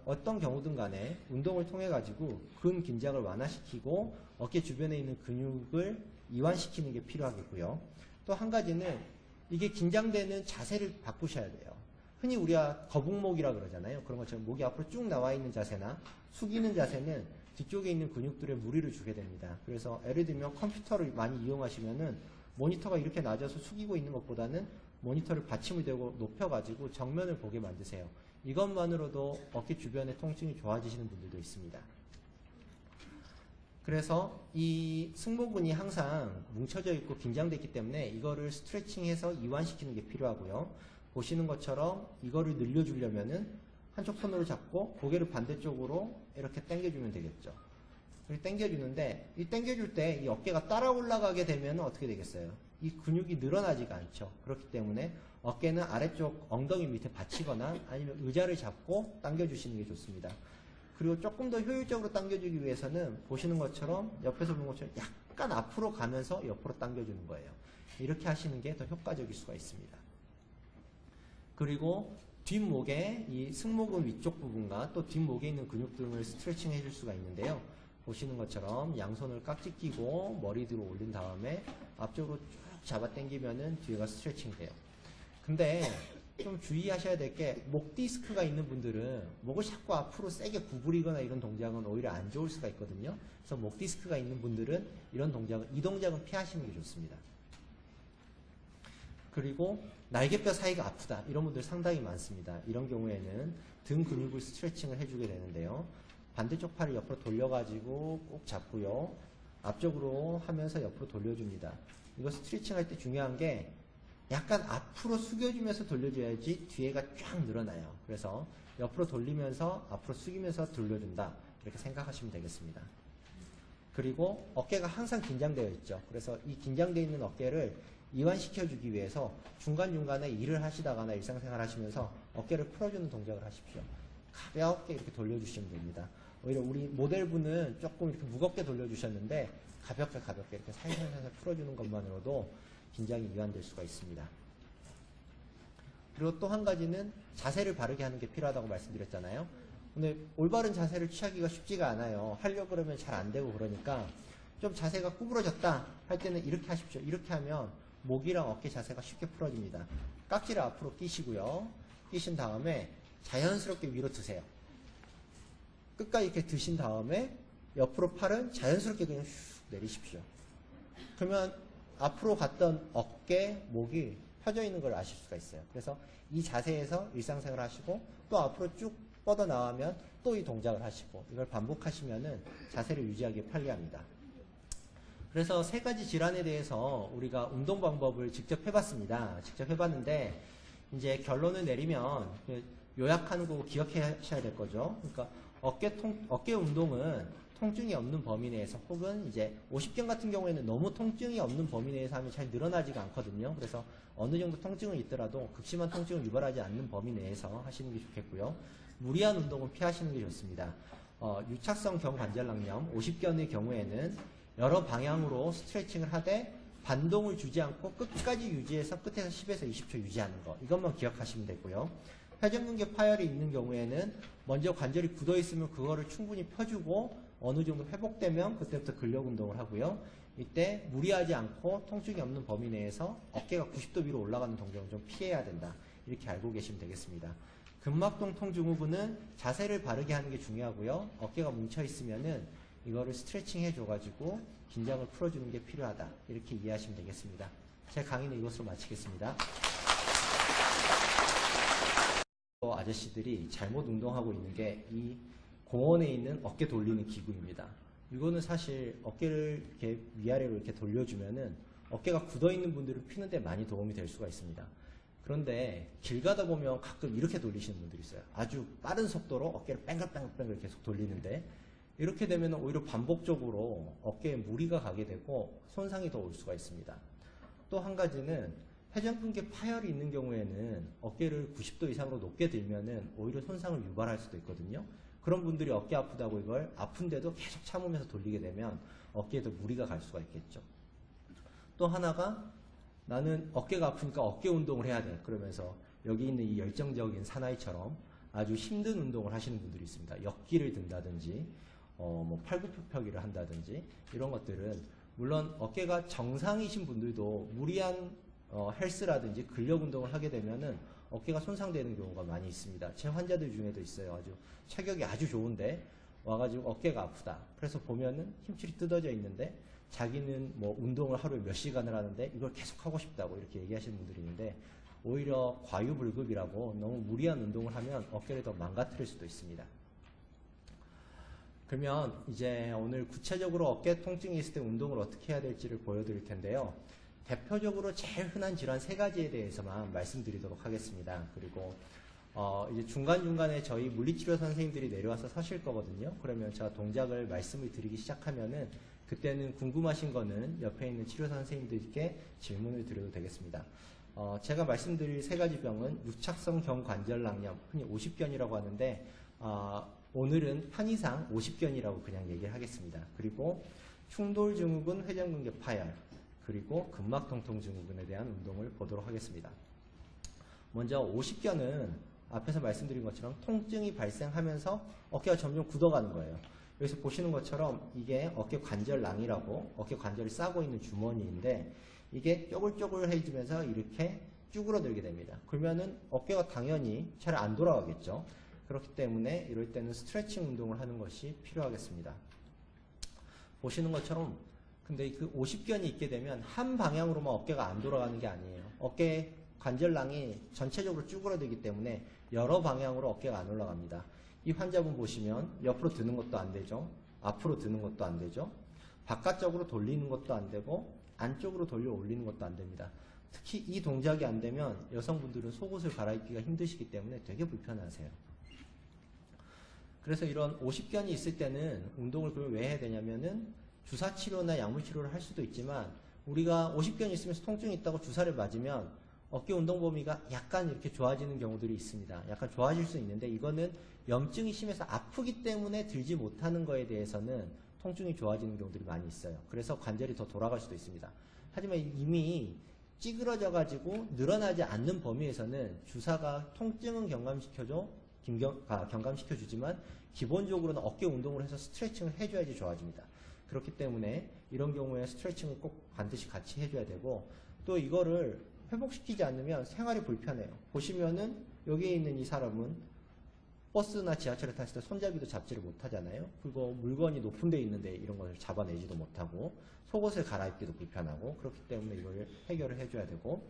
어떤 경우든 간에 운동을 통해 가지고 근 긴장을 완화시키고 어깨 주변에 있는 근육을 이완시키는 게 필요하겠고요. 또 한 가지는 이게 긴장되는 자세를 바꾸셔야 돼요. 흔히 우리가 거북목이라 그러잖아요. 그런 것처럼 목이 앞으로 쭉 나와 있는 자세나 숙이는 자세는 뒤쪽에 있는 근육들에 무리를 주게 됩니다. 그래서 예를 들면 컴퓨터를 많이 이용하시면은 모니터가 이렇게 낮아서 숙이고 있는 것보다는 모니터를 받침을 대고 높여가지고 정면을 보게 만드세요. 이것만으로도 어깨 주변의 통증이 좋아지시는 분들도 있습니다. 그래서 이 승모근이 항상 뭉쳐져 있고 긴장되어 있기 때문에 이거를 스트레칭해서 이완시키는 게 필요하고요. 보시는 것처럼 이거를 늘려주려면은 한쪽 손으로 잡고 고개를 반대쪽으로 이렇게 당겨주면 되겠죠. 이렇게 당겨주는데 이 당겨줄 때 이 어깨가 따라 올라가게 되면 어떻게 되겠어요? 이 근육이 늘어나지가 않죠. 그렇기 때문에 어깨는 아래쪽 엉덩이 밑에 받치거나 아니면 의자를 잡고 당겨주시는 게 좋습니다. 그리고 조금 더 효율적으로 당겨주기 위해서는 보시는 것처럼 옆에서 보는 것처럼 약간 앞으로 가면서 옆으로 당겨주는 거예요. 이렇게 하시는 게 더 효과적일 수가 있습니다. 그리고 뒷목에 이 승모근 위쪽 부분과 또 뒷목에 있는 근육 등을 스트레칭 해줄 수가 있는데요. 보시는 것처럼 양손을 깍지 끼고 머리 뒤로 올린 다음에 앞쪽으로 쭉 잡아 당기면은 뒤에가 스트레칭 돼요. 근데 좀 주의하셔야 될 게 목 디스크가 있는 분들은 목을 자꾸 앞으로 세게 구부리거나 이런 동작은 오히려 안 좋을 수가 있거든요. 그래서 목 디스크가 있는 분들은 이 동작은 피하시는 게 좋습니다. 그리고 날개뼈 사이가 아프다 이런 분들 상당히 많습니다. 이런 경우에는 등 근육을 스트레칭을 해주게 되는데요. 반대쪽 팔을 옆으로 돌려가지고 꼭 잡고요. 앞쪽으로 하면서 옆으로 돌려줍니다. 이거 스트레칭 할 때 중요한 게 약간 앞으로 숙여주면서 돌려줘야지 뒤에가 쫙 늘어나요. 그래서 옆으로 돌리면서 앞으로 숙이면서 돌려준다 이렇게 생각하시면 되겠습니다. 그리고 어깨가 항상 긴장되어 있죠. 그래서 이 긴장되어 있는 어깨를 이완시켜주기 위해서 중간중간에 일을 하시다가나 일상생활 하시면서 어깨를 풀어주는 동작을 하십시오. 가볍게 이렇게 돌려주시면 됩니다. 오히려 우리 모델분은 조금 이렇게 무겁게 돌려주셨는데 가볍게 이렇게 살살살살 풀어주는 것만으로도 긴장이 이완될 수가 있습니다. 그리고 또 한 가지는 자세를 바르게 하는 게 필요하다고 말씀드렸잖아요. 근데 올바른 자세를 취하기가 쉽지가 않아요. 하려고 그러면 잘 안 되고 그러니까 좀 자세가 구부러졌다 할 때는 이렇게 하십시오. 이렇게 하면 목이랑 어깨 자세가 쉽게 풀어집니다. 깍지를 앞으로 끼시고요. 끼신 다음에 자연스럽게 위로 드세요. 끝까지 이렇게 드신 다음에 옆으로 팔은 자연스럽게 그냥 슉 내리십시오. 그러면 앞으로 갔던 어깨, 목이 펴져 있는 걸 아실 수가 있어요. 그래서 이 자세에서 일상생활 하시고 또 앞으로 쭉 뻗어 나가면 또 이 동작을 하시고 이걸 반복하시면은 자세를 유지하기 편리합니다. 그래서 세 가지 질환에 대해서 우리가 운동 방법을 직접 해봤습니다. 직접 해봤는데 이제 결론을 내리면 요약하는 거 기억하셔야 될 거죠. 그러니까 어깨 운동은 통증이 없는 범위 내에서 혹은 이제 50견 같은 경우에는 너무 통증이 없는 범위 내에서 하면 잘 늘어나지가 않거든요. 그래서 어느 정도 통증은 있더라도 극심한 통증을 유발하지 않는 범위 내에서 하시는 게 좋겠고요. 무리한 운동은 피하시는 게 좋습니다. 유착성 경관절낭염 50견의 경우에는 여러 방향으로 스트레칭을 하되 반동을 주지 않고 끝까지 유지해서 끝에서 10에서 20초 유지하는 거 이것만 기억하시면 되고요. 회전근개 파열이 있는 경우에는 먼저 관절이 굳어 있으면 그거를 충분히 펴주고 어느 정도 회복되면 그때부터 근력 운동을 하고요. 이때 무리하지 않고 통증이 없는 범위 내에서 어깨가 90도 위로 올라가는 동작을 좀 피해야 된다. 이렇게 알고 계시면 되겠습니다. 근막동 통증후군은 자세를 바르게 하는 게 중요하고요. 어깨가 뭉쳐 있으면은 이거를 스트레칭 해줘가지고 긴장을 풀어주는 게 필요하다. 이렇게 이해하시면 되겠습니다. 제 강의는 이것으로 마치겠습니다. 아저씨들이 잘못 운동하고 있는 게 이 공원에 있는 어깨 돌리는 기구입니다. 이거는 사실 어깨를 이렇게 위아래로 이렇게 돌려주면은 어깨가 굳어 있는 분들은 피는데 많이 도움이 될 수가 있습니다. 그런데 길 가다 보면 가끔 이렇게 돌리시는 분들이 있어요. 아주 빠른 속도로 어깨를 뺑글뺑글 계속 돌리는데 이렇게 되면 오히려 반복적으로 어깨에 무리가 가게 되고 손상이 더 올 수가 있습니다. 또 한 가지는 회전근개 파열이 있는 경우에는 어깨를 90도 이상으로 높게 들면은 오히려 손상을 유발할 수도 있거든요. 그런 분들이 어깨 아프다고 이걸 아픈데도 계속 참으면서 돌리게 되면 어깨에도 무리가 갈 수가 있겠죠. 또 하나가 나는 어깨가 아프니까 어깨 운동을 해야 돼. 그러면서 여기 있는 이 열정적인 사나이처럼 아주 힘든 운동을 하시는 분들이 있습니다. 역기를 든다든지 뭐 팔굽혀펴기를 한다든지 이런 것들은 물론 어깨가 정상이신 분들도 무리한 헬스라든지 근력 운동을 하게 되면은 어깨가 손상되는 경우가 많이 있습니다. 제 환자들 중에도 있어요. 아주 체격이 아주 좋은데 와가지고 어깨가 아프다. 그래서 보면은 힘줄이 뜯어져 있는데 자기는 뭐 운동을 하루에 몇 시간을 하는데 이걸 계속 하고 싶다고 이렇게 얘기하시는 분들이 있는데 오히려 과유불급이라고 너무 무리한 운동을 하면 어깨를 더 망가뜨릴 수도 있습니다. 그러면 이제 오늘 구체적으로 어깨 통증이 있을 때 운동을 어떻게 해야 될지를 보여드릴 텐데요. 대표적으로 제일 흔한 질환 3가지에 대해서만 말씀드리도록 하겠습니다. 그리고 이제 중간중간에 저희 물리치료 선생님들이 내려와서 서실 거거든요. 그러면 제가 동작을 말씀을 드리기 시작하면은 그때는 궁금하신 거는 옆에 있는 치료 선생님들께 질문을 드려도 되겠습니다. 제가 말씀드릴 3가지 병은 유착성 경관절낭염, 흔히 50견이라고 하는데 오늘은 편의상 50견이라고 그냥 얘기를 하겠습니다. 그리고 충돌증후군 회전근개 파열, 그리고 근막통통증후군에 대한 운동을 보도록 하겠습니다. 먼저 50견은 앞에서 말씀드린 것처럼 통증이 발생하면서 어깨가 점점 굳어가는 거예요. 여기서 보시는 것처럼 이게 어깨 관절낭이라고 어깨 관절을 싸고 있는 주머니인데 이게 쪼글쪼글해지면서 이렇게 쭈그러들게 됩니다. 그러면은 어깨가 당연히 잘 안 돌아가겠죠. 그렇기 때문에 이럴 때는 스트레칭 운동을 하는 것이 필요하겠습니다. 보시는 것처럼 근데 그 50견이 있게 되면 한 방향으로만 어깨가 안 돌아가는 게 아니에요. 어깨 관절낭이 전체적으로 쭈그러들기 때문에 여러 방향으로 어깨가 안 올라갑니다. 이 환자분 보시면 옆으로 드는 것도 안 되죠. 앞으로 드는 것도 안 되죠. 바깥쪽으로 돌리는 것도 안 되고 안쪽으로 돌려 올리는 것도 안 됩니다. 특히 이 동작이 안 되면 여성분들은 속옷을 갈아입기가 힘드시기 때문에 되게 불편하세요. 그래서 이런 50견이 있을 때는 운동을 그럼 왜 해야 되냐면은 주사치료나 약물치료를 할 수도 있지만 우리가 50견이 있으면서 통증이 있다고 주사를 맞으면 어깨 운동 범위가 약간 이렇게 좋아지는 경우들이 있습니다. 약간 좋아질 수 있는데 이거는 염증이 심해서 아프기 때문에 들지 못하는 거에 대해서는 통증이 좋아지는 경우들이 많이 있어요. 그래서 관절이 더 돌아갈 수도 있습니다. 하지만 이미 찌그러져 가지고 늘어나지 않는 범위에서는 주사가 통증은 경감시켜주지만 기본적으로는 어깨 운동을 해서 스트레칭을 해줘야지 좋아집니다. 그렇기 때문에 이런 경우에 스트레칭을 꼭 반드시 같이 해줘야 되고 또 이거를 회복시키지 않으면 생활이 불편해요. 보시면은 여기에 있는 이 사람은 버스나 지하철을 탔을 때 손잡이도 잡지를 못하잖아요. 그리고 물건이 높은 데 있는데 이런 것을 잡아내지도 못하고 속옷을 갈아입기도 불편하고 그렇기 때문에 이걸 해결을 해줘야 되고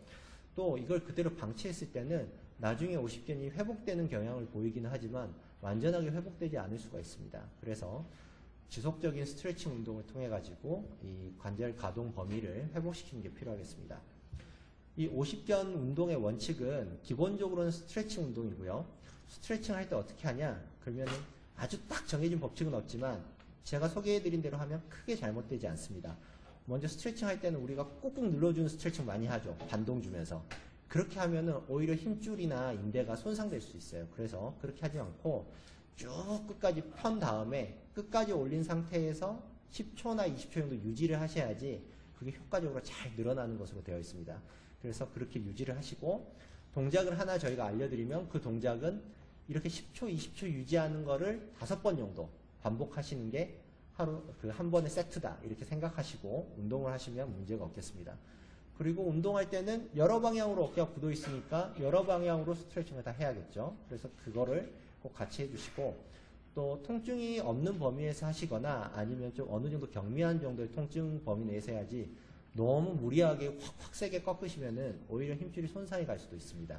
또 이걸 그대로 방치했을 때는 나중에 50견이 회복되는 경향을 보이기는 하지만 완전하게 회복되지 않을 수가 있습니다. 그래서 지속적인 스트레칭 운동을 통해 가지고 이 관절 가동 범위를 회복시키는 게 필요하겠습니다. 이 50견 운동의 원칙은 기본적으로는 스트레칭 운동이고요. 스트레칭 할 때 어떻게 하냐? 그러면 아주 딱 정해진 법칙은 없지만 제가 소개해드린 대로 하면 크게 잘못되지 않습니다. 먼저 스트레칭 할 때는 우리가 꾹꾹 눌러주는 스트레칭 많이 하죠. 반동 주면서. 그렇게 하면은 오히려 힘줄이나 인대가 손상될 수 있어요. 그래서 그렇게 하지 않고 쭉 끝까지 편 다음에 끝까지 올린 상태에서 10초나 20초 정도 유지를 하셔야지 그게 효과적으로 잘 늘어나는 것으로 되어 있습니다. 그래서 그렇게 유지를 하시고 동작을 하나 저희가 알려드리면 그 동작은 이렇게 10초, 20초 유지하는 거를 5번 정도 반복하시는 게 하루 한 번의 세트다 이렇게 생각하시고 운동을 하시면 문제가 없겠습니다. 그리고 운동할 때는 여러 방향으로 어깨가 굳어 있으니까 여러 방향으로 스트레칭을 다 해야겠죠. 그래서 그거를 꼭 같이 해주시고 또 통증이 없는 범위에서 하시거나 아니면 좀 어느 정도 경미한 정도의 통증 범위 내에서 해야지 너무 무리하게 확 세게 꺾으시면은 오히려 힘줄이 손상이 갈 수도 있습니다.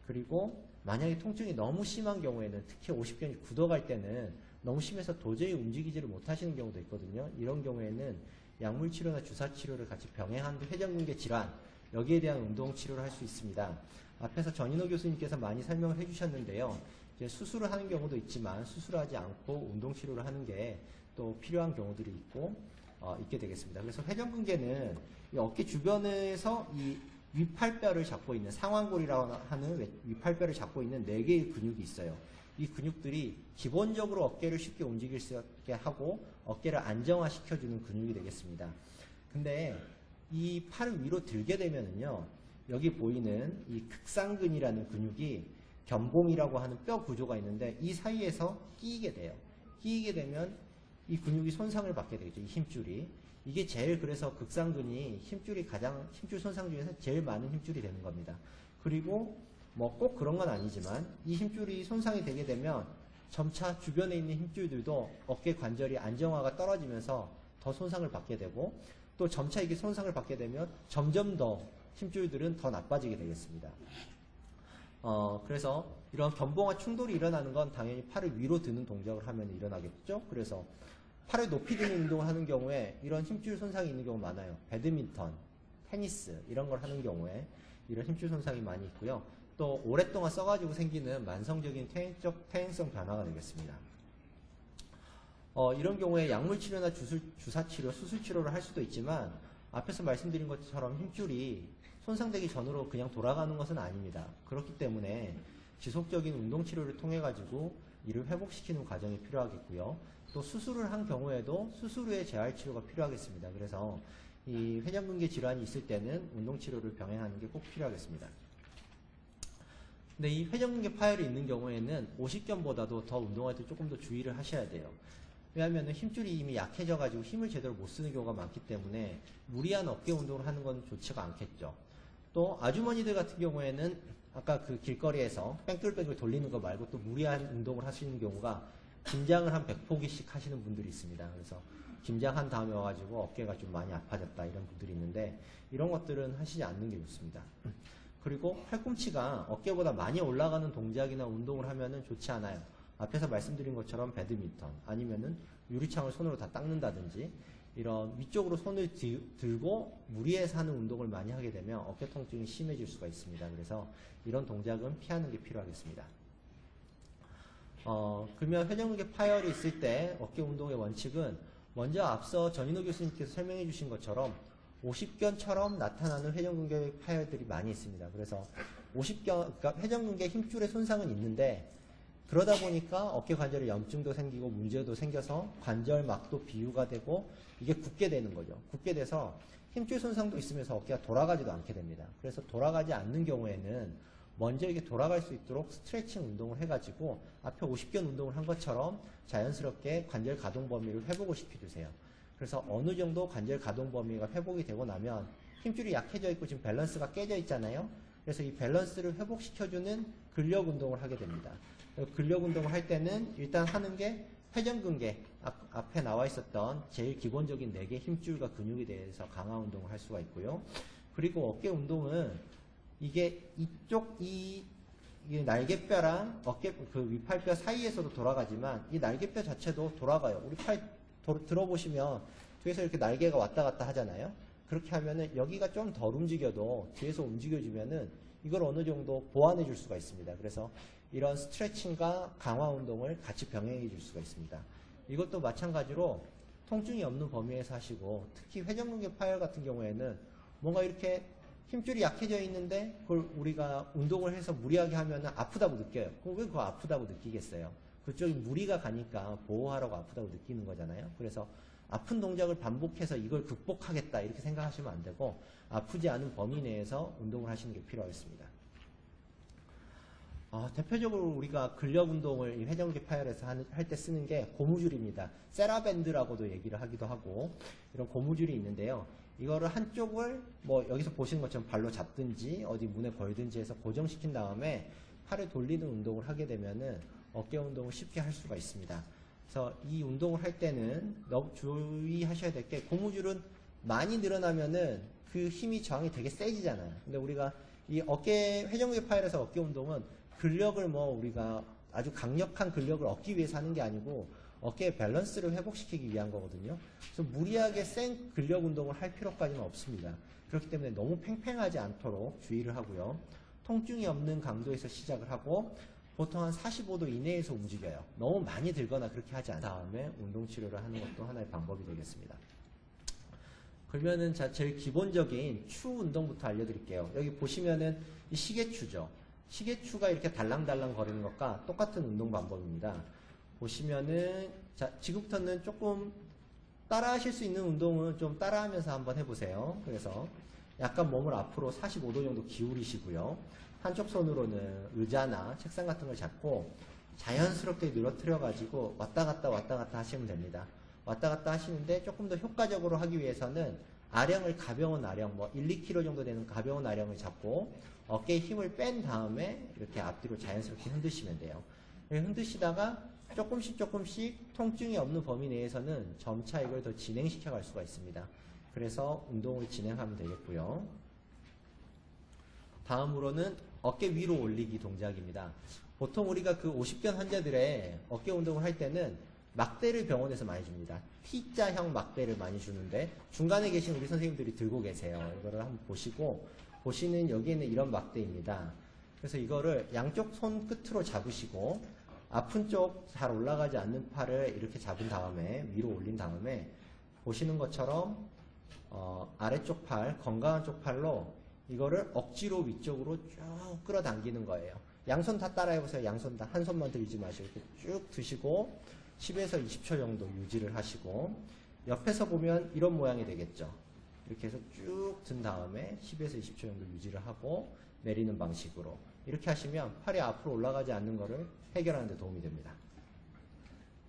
그리고 만약에 통증이 너무 심한 경우에는 특히 50견이 굳어갈 때는 너무 심해서 도저히 움직이지를 못하시는 경우도 있거든요. 이런 경우에는 약물치료나 주사치료를 같이 병행한 회전근개 질환 여기에 대한 운동치료를 할 수 있습니다. 앞에서 전인호 교수님께서 많이 설명을 해주셨는데요. 이제 수술을 하는 경우도 있지만 수술하지 않고 운동치료를 하는 게 또 필요한 경우들이 있고 있게 되겠습니다. 그래서 회전근개는 이 어깨 주변에서 이 위팔뼈를 잡고 있는 상완골이라고 하는 위팔뼈를 잡고 있는 4개의 근육이 있어요. 이 근육들이 기본적으로 어깨를 쉽게 움직일 수 있게 하고 어깨를 안정화시켜주는 근육이 되겠습니다. 근데 이 팔을 위로 들게 되면은요, 여기 보이는 이 극상근이라는 근육이 견봉이라고 하는 뼈 구조가 있는데 이 사이에서 끼이게 돼요. 끼이게 되면 이 근육이 손상을 받게 되겠죠. 이 힘줄이. 이게 제일 그래서 극상근이 힘줄 손상 중에서 제일 많은 힘줄이 되는 겁니다. 그리고 뭐 꼭 그런 건 아니지만 이 힘줄이 손상이 되게 되면 점차 주변에 있는 힘줄들도 어깨 관절이 안정화가 떨어지면서 더 손상을 받게 되고 또 점차 이게 손상을 받게 되면 점점 더 힘줄들은 더 나빠지게 되겠습니다. 그래서 이런 견봉과 충돌이 일어나는 건 당연히 팔을 위로 드는 동작을 하면 일어나겠죠. 그래서 팔을 높이 드는 운동을 하는 경우에 이런 힘줄 손상이 있는 경우 많아요. 배드민턴, 테니스 이런 걸 하는 경우에 이런 힘줄 손상이 많이 있고요. 또 오랫동안 써가지고 생기는 만성적인 퇴행성 변화가 되겠습니다. 이런 경우에 약물치료나 주사치료, 수술치료를 할 수도 있지만 앞에서 말씀드린 것처럼 힘줄이 손상되기 전으로 그냥 돌아가는 것은 아닙니다. 그렇기 때문에 지속적인 운동치료를 통해 가지고 이를 회복시키는 과정이 필요하겠고요. 또 수술을 한 경우에도 수술 후에 재활치료가 필요하겠습니다. 그래서 이 회전근개 질환이 있을 때는 운동치료를 병행하는 게 꼭 필요하겠습니다. 근데 이 회전근개 파열이 있는 경우에는 50견보다도 더 운동할 때 조금 더 주의를 하셔야 돼요. 왜냐하면 힘줄이 이미 약해져 가지고 힘을 제대로 못 쓰는 경우가 많기 때문에 무리한 어깨 운동을 하는 건 좋지가 않겠죠. 또 아주머니들 같은 경우에는 아까 그 길거리에서 뺑글뺑글 돌리는 거 말고 또 무리한 운동을 하시는 경우가 김장을 한 100포기씩 하시는 분들이 있습니다. 그래서 김장한 다음에 와가지고 어깨가 좀 많이 아파졌다 이런 분들이 있는데 이런 것들은 하시지 않는 게 좋습니다. 그리고 팔꿈치가 어깨보다 많이 올라가는 동작이나 운동을 하면은 좋지 않아요. 앞에서 말씀드린 것처럼 배드민턴 아니면은 유리창을 손으로 다 닦는다든지 이런 위쪽으로 손을 들고 무리해서 하는 운동을 많이 하게 되면 어깨 통증이 심해질 수가 있습니다. 그래서 이런 동작은 피하는 게 필요하겠습니다. 그러면 회전근개 파열이 있을 때 어깨 운동의 원칙은 먼저 앞서 전인호 교수님께서 설명해 주신 것처럼 50견처럼 나타나는 회전근개 파열들이 많이 있습니다. 그래서 50견, 그러니까 회전근개 힘줄의 손상은 있는데 그러다 보니까 어깨 관절에 염증도 생기고 문제도 생겨서 관절막도 비유가 되고 이게 굳게 되는 거죠. 굳게 돼서 힘줄 손상도 있으면서 어깨가 돌아가지도 않게 됩니다. 그래서 돌아가지 않는 경우에는 먼저 이게 돌아갈 수 있도록 스트레칭 운동을 해가지고 앞에 50견 운동을 한 것처럼 자연스럽게 관절 가동 범위를 회복을 시켜주세요. 그래서 어느 정도 관절 가동 범위가 회복이 되고 나면 힘줄이 약해져 있고 지금 밸런스가 깨져 있잖아요. 그래서 이 밸런스를 회복시켜주는 근력 운동을 하게 됩니다. 근력 운동을 할 때는 일단 하는 게 회전근개 앞에 나와 있었던 제일 기본적인 4개 힘줄과 근육에 대해서 강화 운동을 할 수가 있고요. 그리고 어깨 운동은 이게 이 날개뼈랑 어깨 그 위팔뼈 사이에서도 돌아가지만 이 날개뼈 자체도 돌아가요. 우리 팔 들어보시면 뒤에서 이렇게 날개가 왔다 갔다 하잖아요. 그렇게 하면은 여기가 좀 덜 움직여도 뒤에서 움직여주면은 이걸 어느 정도 보완해 줄 수가 있습니다. 그래서 이런 스트레칭과 강화 운동을 같이 병행해 줄 수가 있습니다. 이것도 마찬가지로 통증이 없는 범위에서 하시고 특히 회전근개 파열 같은 경우에는 뭔가 이렇게 힘줄이 약해져 있는데 그걸 우리가 운동을 해서 무리하게 하면 아프다고 느껴요. 그럼 왜 그거 아프다고 느끼겠어요? 그쪽이 무리가 가니까 보호하라고 아프다고 느끼는 거잖아요. 그래서 아픈 동작을 반복해서 이걸 극복하겠다 이렇게 생각하시면 안 되고 아프지 않은 범위 내에서 운동을 하시는 게 필요하겠습니다. 대표적으로 우리가 근력 운동을 회전근개 파열에서 할 때 쓰는 게 고무줄입니다. 세라밴드라고도 얘기를 하기도 하고 이런 고무줄이 있는데요. 이거를 한쪽을 뭐 여기서 보시는 것처럼 발로 잡든지 어디 문에 걸든지 해서 고정시킨 다음에 팔을 돌리는 운동을 하게 되면은 어깨 운동을 쉽게 할 수가 있습니다. 그래서 이 운동을 할 때는 너무 주의하셔야 될 게 고무줄은 많이 늘어나면은 그 힘이 저항이 되게 세지잖아요. 근데 우리가 이 회전근개 파열에서 어깨 운동은 근력을 우리가 아주 강력한 근력을 얻기 위해서 하는 게 아니고 어깨의 밸런스를 회복시키기 위한 거거든요. 그래서 무리하게 센 근력 운동을 할 필요까지는 없습니다. 그렇기 때문에 너무 팽팽하지 않도록 주의를 하고요. 통증이 없는 강도에서 시작을 하고 보통 한 45도 이내에서 움직여요. 너무 많이 들거나 그렇게 하지 않은 다음에 운동 치료를 하는 것도 하나의 방법이 되겠습니다. 그러면은 자, 제일 기본적인 추 운동부터 알려드릴게요. 여기 보시면은 이 시계추죠. 시계추가 이렇게 달랑달랑 거리는 것과 똑같은 운동 방법입니다. 보시면은 자, 지금부터는 조금 따라 하실 수 있는 운동은 좀 따라 하면서 한번 해보세요. 그래서 약간 몸을 앞으로 45도 정도 기울이시고요. 한쪽 손으로는 의자나 책상 같은 걸 잡고 자연스럽게 늘어뜨려 가지고 왔다 갔다 하시면 됩니다. 왔다 갔다 하시는데 조금 더 효과적으로 하기 위해서는 아령을 가벼운 아령, 뭐 1, 2kg 정도 되는 가벼운 아령을 잡고 어깨에 힘을 뺀 다음에 이렇게 앞뒤로 자연스럽게 흔드시면 돼요. 흔드시다가 조금씩 통증이 없는 범위 내에서는 점차 이걸 더 진행시켜 갈 수가 있습니다. 그래서 운동을 진행하면 되겠고요. 다음으로는 어깨 위로 올리기 동작입니다. 보통 우리가 그 50견 환자들의 어깨 운동을 할 때는 막대를 병원에서 많이 줍니다. T자형 막대를 많이 주는데 중간에 계신 우리 선생님들이 들고 계세요. 이거를 한번 보시고 보시는 여기에는 이런 막대입니다. 그래서 이거를 양쪽 손 끝으로 잡으시고 아픈 쪽 잘 올라가지 않는 팔을 이렇게 잡은 다음에 위로 올린 다음에 보시는 것처럼 아래쪽 팔, 건강한 쪽 팔로 이거를 억지로 위쪽으로 쭉 끌어당기는 거예요. 양손 다 따라해보세요. 양손 다. 한 손만 들이지 마시고 이렇게 쭉 드시고 10에서 20초 정도 유지를 하시고 옆에서 보면 이런 모양이 되겠죠. 이렇게 해서 쭉 든 다음에 10에서 20초 정도 유지를 하고 내리는 방식으로 이렇게 하시면 팔이 앞으로 올라가지 않는 것을 해결하는 데 도움이 됩니다.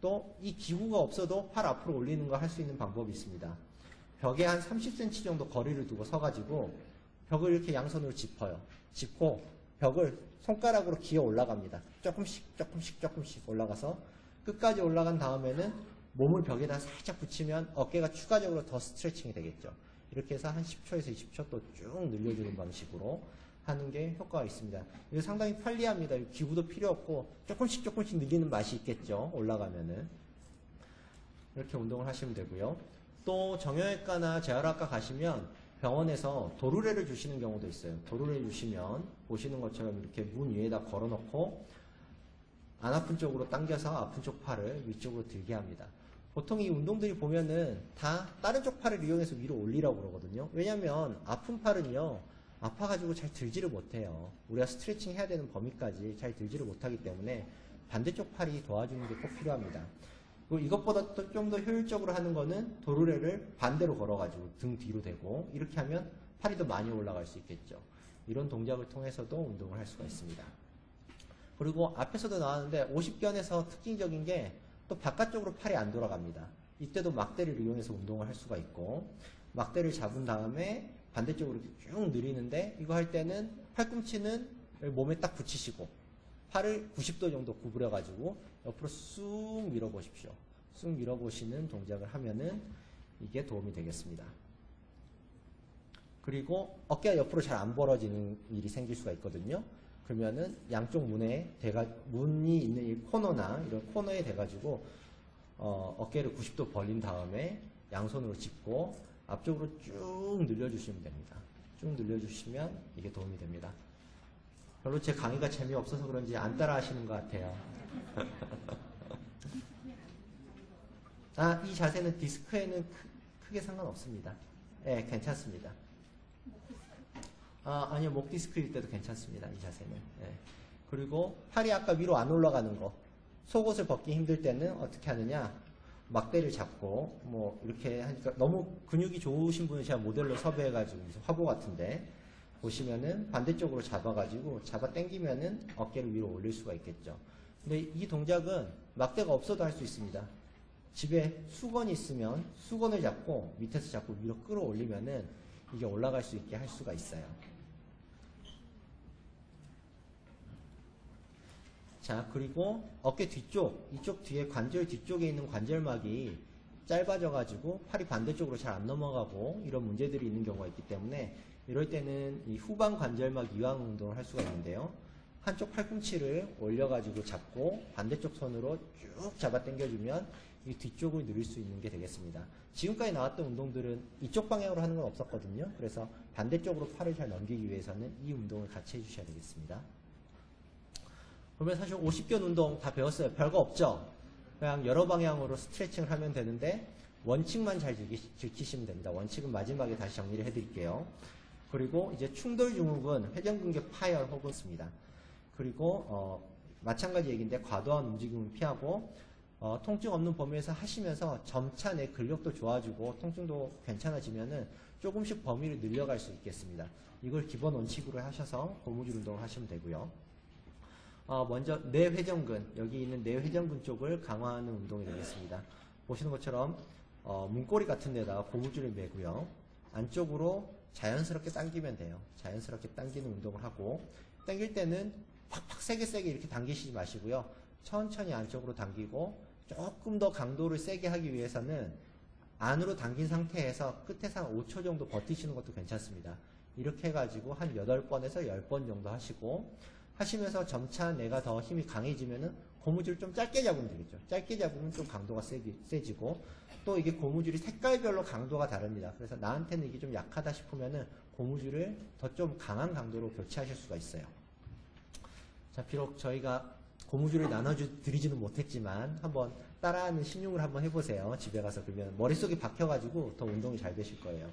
또 이 기구가 없어도 팔 앞으로 올리는 거 할 수 있는 방법이 있습니다. 벽에 한 30cm 정도 거리를 두고 서가지고 벽을 이렇게 양손으로 짚어요. 짚고 벽을 손가락으로 기어 올라갑니다. 조금씩 올라가서 끝까지 올라간 다음에는 몸을 벽에다 살짝 붙이면 어깨가 추가적으로 더 스트레칭이 되겠죠. 이렇게 해서 한 10초에서 20초 또 쭉 늘려주는 방식으로 하는 게 효과가 있습니다. 이거 상당히 편리합니다. 기구도 필요 없고 조금씩 늘리는 맛이 있겠죠. 올라가면은. 이렇게 운동을 하시면 되고요. 또 정형외과나 재활학과 가시면 병원에서 도르래를 주시는 경우도 있어요. 도르래 주시면 보시는 것처럼 이렇게 문 위에다 걸어놓고 안 아픈 쪽으로 당겨서 아픈 쪽 팔을 위쪽으로 들게 합니다. 보통 이 운동들이 보면은 다 다른 쪽 팔을 이용해서 위로 올리라고 그러거든요. 왜냐면 아픈 팔은요, 아파가지고 잘 들지를 못해요. 우리가 스트레칭 해야 되는 범위까지 잘 들지를 못하기 때문에 반대쪽 팔이 도와주는 게 꼭 필요합니다. 그리고 이것보다 좀 더 효율적으로 하는 거는 도르래를 반대로 걸어가지고 등 뒤로 대고 이렇게 하면 팔이 더 많이 올라갈 수 있겠죠. 이런 동작을 통해서도 운동을 할 수가 있습니다. 그리고 앞에서도 나왔는데 50견에서 특징적인 게 또 바깥쪽으로 팔이 안 돌아갑니다. 이때도 막대를 이용해서 운동을 할 수가 있고 막대를 잡은 다음에 반대쪽으로 이렇게 쭉 늘리는데 이거 할 때는 팔꿈치는 몸에 딱 붙이시고 팔을 90도 정도 구부려 가지고 옆으로 쑥 밀어보십시오. 쑥 밀어보시는 동작을 하면은 이게 도움이 되겠습니다. 그리고 어깨가 옆으로 잘 안 벌어지는 일이 생길 수가 있거든요. 그러면은 양쪽 문이 있는 이 코너나 이런 코너에 대가지고 어깨를 90도 벌린 다음에 양손으로 짚고 앞쪽으로 쭉 늘려주시면 됩니다. 쭉 늘려주시면 이게 도움이 됩니다. 별로 제 강의가 재미없어서 그런지 안 따라 하시는 것 같아요. 이 자세는 디스크에는 크게 상관없습니다. 네, 괜찮습니다. 아니요, 목 디스크일 때도 괜찮습니다. 이 자세는. 네. 그리고 팔이 아까 위로 안 올라가는 거. 속옷을 벗기 힘들 때는 어떻게 하느냐. 막대를 잡고, 뭐, 이렇게 하니까 너무 근육이 좋으신 분은 제가 모델로 섭외해가지고, 화보 같은데, 보시면은 반대쪽으로 잡아가지고, 잡아 당기면은 어깨를 위로 올릴 수가 있겠죠. 근데 이 동작은 막대가 없어도 할 수 있습니다. 집에 수건이 있으면 수건을 잡고, 밑에서 잡고 위로 끌어올리면은 이게 올라갈 수 있게 할 수가 있어요. 자, 그리고 어깨 뒤쪽, 이쪽 뒤에 관절 뒤쪽에 있는 관절막이 짧아져가지고 팔이 반대쪽으로 잘 안 넘어가고 이런 문제들이 있는 경우가 있기 때문에 이럴 때는 이 후방 관절막 이완 운동을 할 수가 있는데요. 한쪽 팔꿈치를 올려가지고 잡고 반대쪽 손으로 쭉 잡아 당겨주면 이 뒤쪽을 누릴 수 있는 게 되겠습니다. 지금까지 나왔던 운동들은 이쪽 방향으로 하는 건 없었거든요. 그래서 반대쪽으로 팔을 잘 넘기기 위해서는 이 운동을 같이 해주셔야 되겠습니다. 그러면 사실 50견 운동 다 배웠어요. 별거 없죠? 그냥 여러 방향으로 스트레칭을 하면 되는데 원칙만 잘 지키시면 됩니다. 원칙은 마지막에 다시 정리를 해드릴게요. 그리고 이제 충돌 증후군, 회전근개 파열 혹은 있습니다. 그리고 마찬가지 얘기인데 과도한 움직임은 피하고 통증 없는 범위에서 하시면서 점차 내 근력도 좋아지고 통증도 괜찮아지면은 조금씩 범위를 늘려갈 수 있겠습니다. 이걸 기본 원칙으로 하셔서 고무줄 운동을 하시면 되고요. 먼저 뇌회전근, 여기 있는 뇌회전근 쪽을 강화하는 운동이 되겠습니다. 보시는 것처럼 문고리 같은 데다가 고무줄을 매고요. 안쪽으로 자연스럽게 당기면 돼요. 자연스럽게 당기는 운동을 하고, 당길 때는 팍팍 세게 이렇게 당기시지 마시고요. 천천히 안쪽으로 당기고 조금 더 강도를 세게 하기 위해서는 안으로 당긴 상태에서 끝에서 한 5초 정도 버티시는 것도 괜찮습니다. 이렇게 해가지고 한 8번에서 10번 정도 하시고, 하시면서 점차 내가 더 힘이 강해지면은 고무줄을 좀 짧게 잡으면 되겠죠. 짧게 잡으면 좀 강도가 세지고, 또 이게 고무줄이 색깔별로 강도가 다릅니다. 그래서 나한테는 이게 좀 약하다 싶으면은 고무줄을 더 좀 강한 강도로 교체하실 수가 있어요. 자, 비록 저희가 고무줄을 나눠드리지는 못했지만 한번 따라하는 신용을 한번 해보세요. 집에 가서. 그러면 머릿속에 박혀가지고 더 운동이 잘 되실 거예요.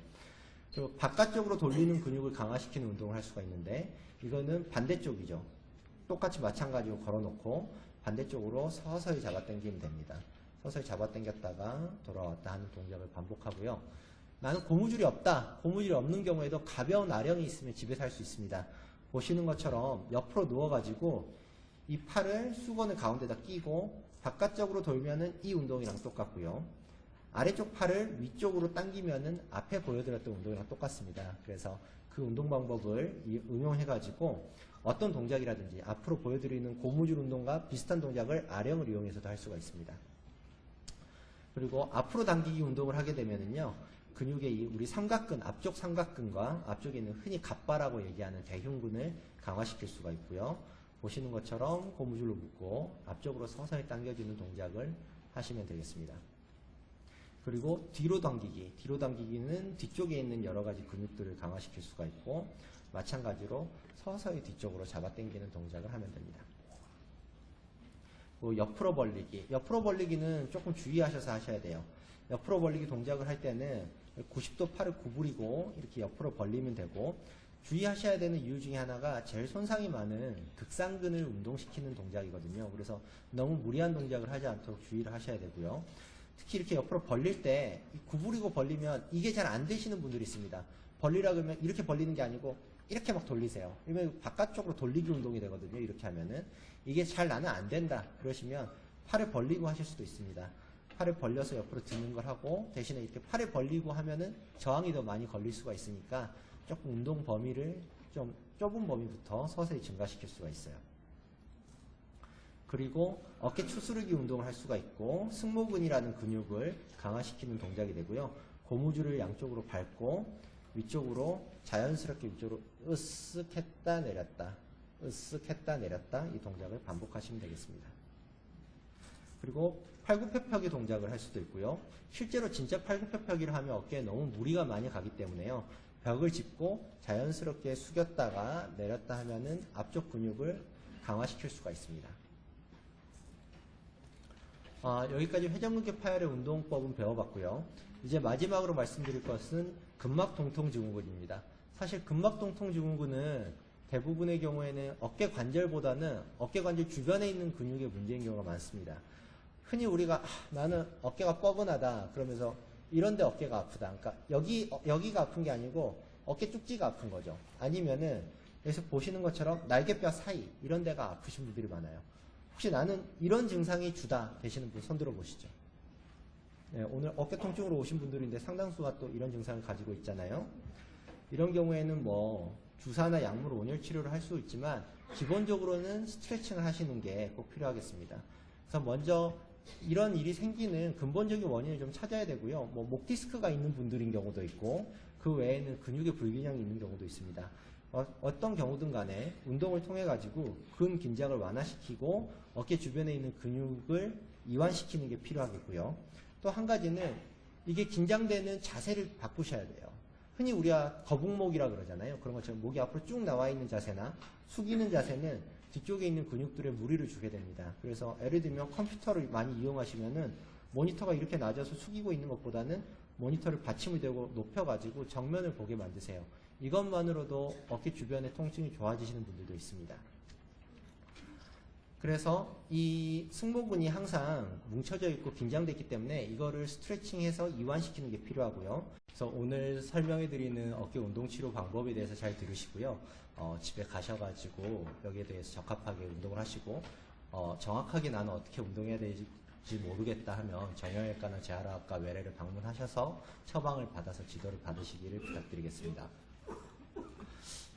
그리고 바깥쪽으로 돌리는 근육을 강화시키는 운동을 할 수가 있는데, 이거는 반대쪽이죠. 똑같이 마찬가지로 걸어놓고 반대쪽으로 서서히 잡아당기면 됩니다. 서서히 잡아당겼다가 돌아왔다 하는 동작을 반복하고요. 나는 고무줄이 없다. 고무줄이 없는 경우에도 가벼운 아령이 있으면 집에서 할 수 있습니다. 보시는 것처럼 옆으로 누워가지고 이 팔을 수건을 가운데다 끼고 바깥쪽으로 돌면은 이 운동이랑 똑같고요. 아래쪽 팔을 위쪽으로 당기면은 앞에 보여드렸던 운동이랑 똑같습니다. 그래서 그 운동 방법을 응용해가지고 어떤 동작이라든지 앞으로 보여드리는 고무줄 운동과 비슷한 동작을 아령을 이용해서도 할 수가 있습니다. 그리고 앞으로 당기기 운동을 하게 되면은요, 근육의 우리 삼각근, 앞쪽 삼각근과 앞쪽에 있는 흔히 갑바라고 얘기하는 대흉근을 강화시킬 수가 있고요. 보시는 것처럼 고무줄로 묶고 앞쪽으로 서서히 당겨주는 동작을 하시면 되겠습니다. 그리고 뒤로 당기기. 뒤로 당기기는 뒤쪽에 있는 여러 가지 근육들을 강화시킬 수가 있고, 마찬가지로 서서히 뒤쪽으로 잡아당기는 동작을 하면 됩니다. 옆으로 벌리기. 옆으로 벌리기는 조금 주의하셔서 하셔야 돼요. 옆으로 벌리기 동작을 할 때는 90도 팔을 구부리고 이렇게 옆으로 벌리면 되고, 주의하셔야 되는 이유 중에 하나가 제일 손상이 많은 극상근을 운동시키는 동작이거든요. 그래서 너무 무리한 동작을 하지 않도록 주의를 하셔야 되고요. 특히 이렇게 옆으로 벌릴 때 구부리고 벌리면 이게 잘 안 되시는 분들이 있습니다. 벌리라 그러면 이렇게 벌리는 게 아니고 이렇게 막 돌리세요. 이러면 바깥쪽으로 돌리기 운동이 되거든요. 이렇게 하면은 이게 잘 나는 안 된다 그러시면 팔을 벌리고 하실 수도 있습니다. 팔을 벌려서 옆으로 드는 걸 하고, 대신에 이렇게 팔을 벌리고 하면은 저항이 더 많이 걸릴 수가 있으니까 조금 운동 범위를 좀 좁은 범위부터 서서히 증가시킬 수가 있어요. 그리고 어깨 추스르기 운동을 할 수가 있고, 승모근이라는 근육을 강화시키는 동작이 되고요. 고무줄을 양쪽으로 밟고 위쪽으로 자연스럽게 위쪽으로 으쓱 했다 내렸다, 으쓱 했다 내렸다, 이 동작을 반복하시면 되겠습니다. 그리고 팔굽혀펴기 동작을 할 수도 있고요. 실제로 진짜 팔굽혀펴기를 하면 어깨에 너무 무리가 많이 가기 때문에요. 벽을 짚고 자연스럽게 숙였다가 내렸다 하면은 앞쪽 근육을 강화시킬 수가 있습니다. 여기까지 회전근개 파열의 운동법은 배워봤고요. 이제 마지막으로 말씀드릴 것은 근막동통증후군입니다. 사실 근막동통증후군은 대부분의 경우에는 어깨 관절보다는 어깨 관절 주변에 있는 근육의 문제인 경우가 많습니다. 흔히 우리가 나는 어깨가 뻐근하다 그러면서 이런데 어깨가 아프다. 그러니까 여기가 아픈 게 아니고 어깨 쪽지가 아픈 거죠. 아니면은 여기서 보시는 것처럼 날개뼈 사이 이런 데가 아프신 분들이 많아요. 혹시 나는 이런 증상이 주다 되시는 분 손 들어 보시죠. 네, 오늘 어깨 통증으로 오신 분들인데 상당수가 또 이런 증상을 가지고 있잖아요. 이런 경우에는 뭐 주사나 약물 온열 치료를 할 수 있지만 기본적으로는 스트레칭을 하시는 게 꼭 필요하겠습니다. 그래서 먼저 이런 일이 생기는 근본적인 원인을 좀 찾아야 되고요. 뭐 목 디스크가 있는 분들인 경우도 있고, 그 외에는 근육의 불균형이 있는 경우도 있습니다. 어떤 경우든 간에 운동을 통해 가지고 근 긴장을 완화시키고 어깨 주변에 있는 근육을 이완시키는 게 필요하겠고요. 또 한 가지는 이게 긴장되는 자세를 바꾸셔야 돼요. 흔히 우리가 거북목이라 그러잖아요. 그런 것처럼 목이 앞으로 쭉 나와 있는 자세나 숙이는 자세는 뒤쪽에 있는 근육들에 무리를 주게 됩니다. 그래서 예를 들면 컴퓨터를 많이 이용하시면은 모니터가 이렇게 낮아서 숙이고 있는 것보다는 모니터를 받침을 대고 높여가지고 정면을 보게 만드세요. 이것만으로도 어깨 주변의 통증이 좋아지시는 분들도 있습니다. 그래서 이 승모근이 항상 뭉쳐져 있고 긴장되어 있기 때문에 이거를 스트레칭해서 이완시키는 게 필요하고요. 그래서 오늘 설명해드리는 어깨 운동 치료 방법에 대해서 잘 들으시고요. 집에 가셔가지고 여기에 대해서 적합하게 운동을 하시고 정확하게 나는 어떻게 운동해야 될지 모르겠다 하면 정형외과나 재활학과 외래를 방문하셔서 처방을 받아서 지도를 받으시기를 부탁드리겠습니다.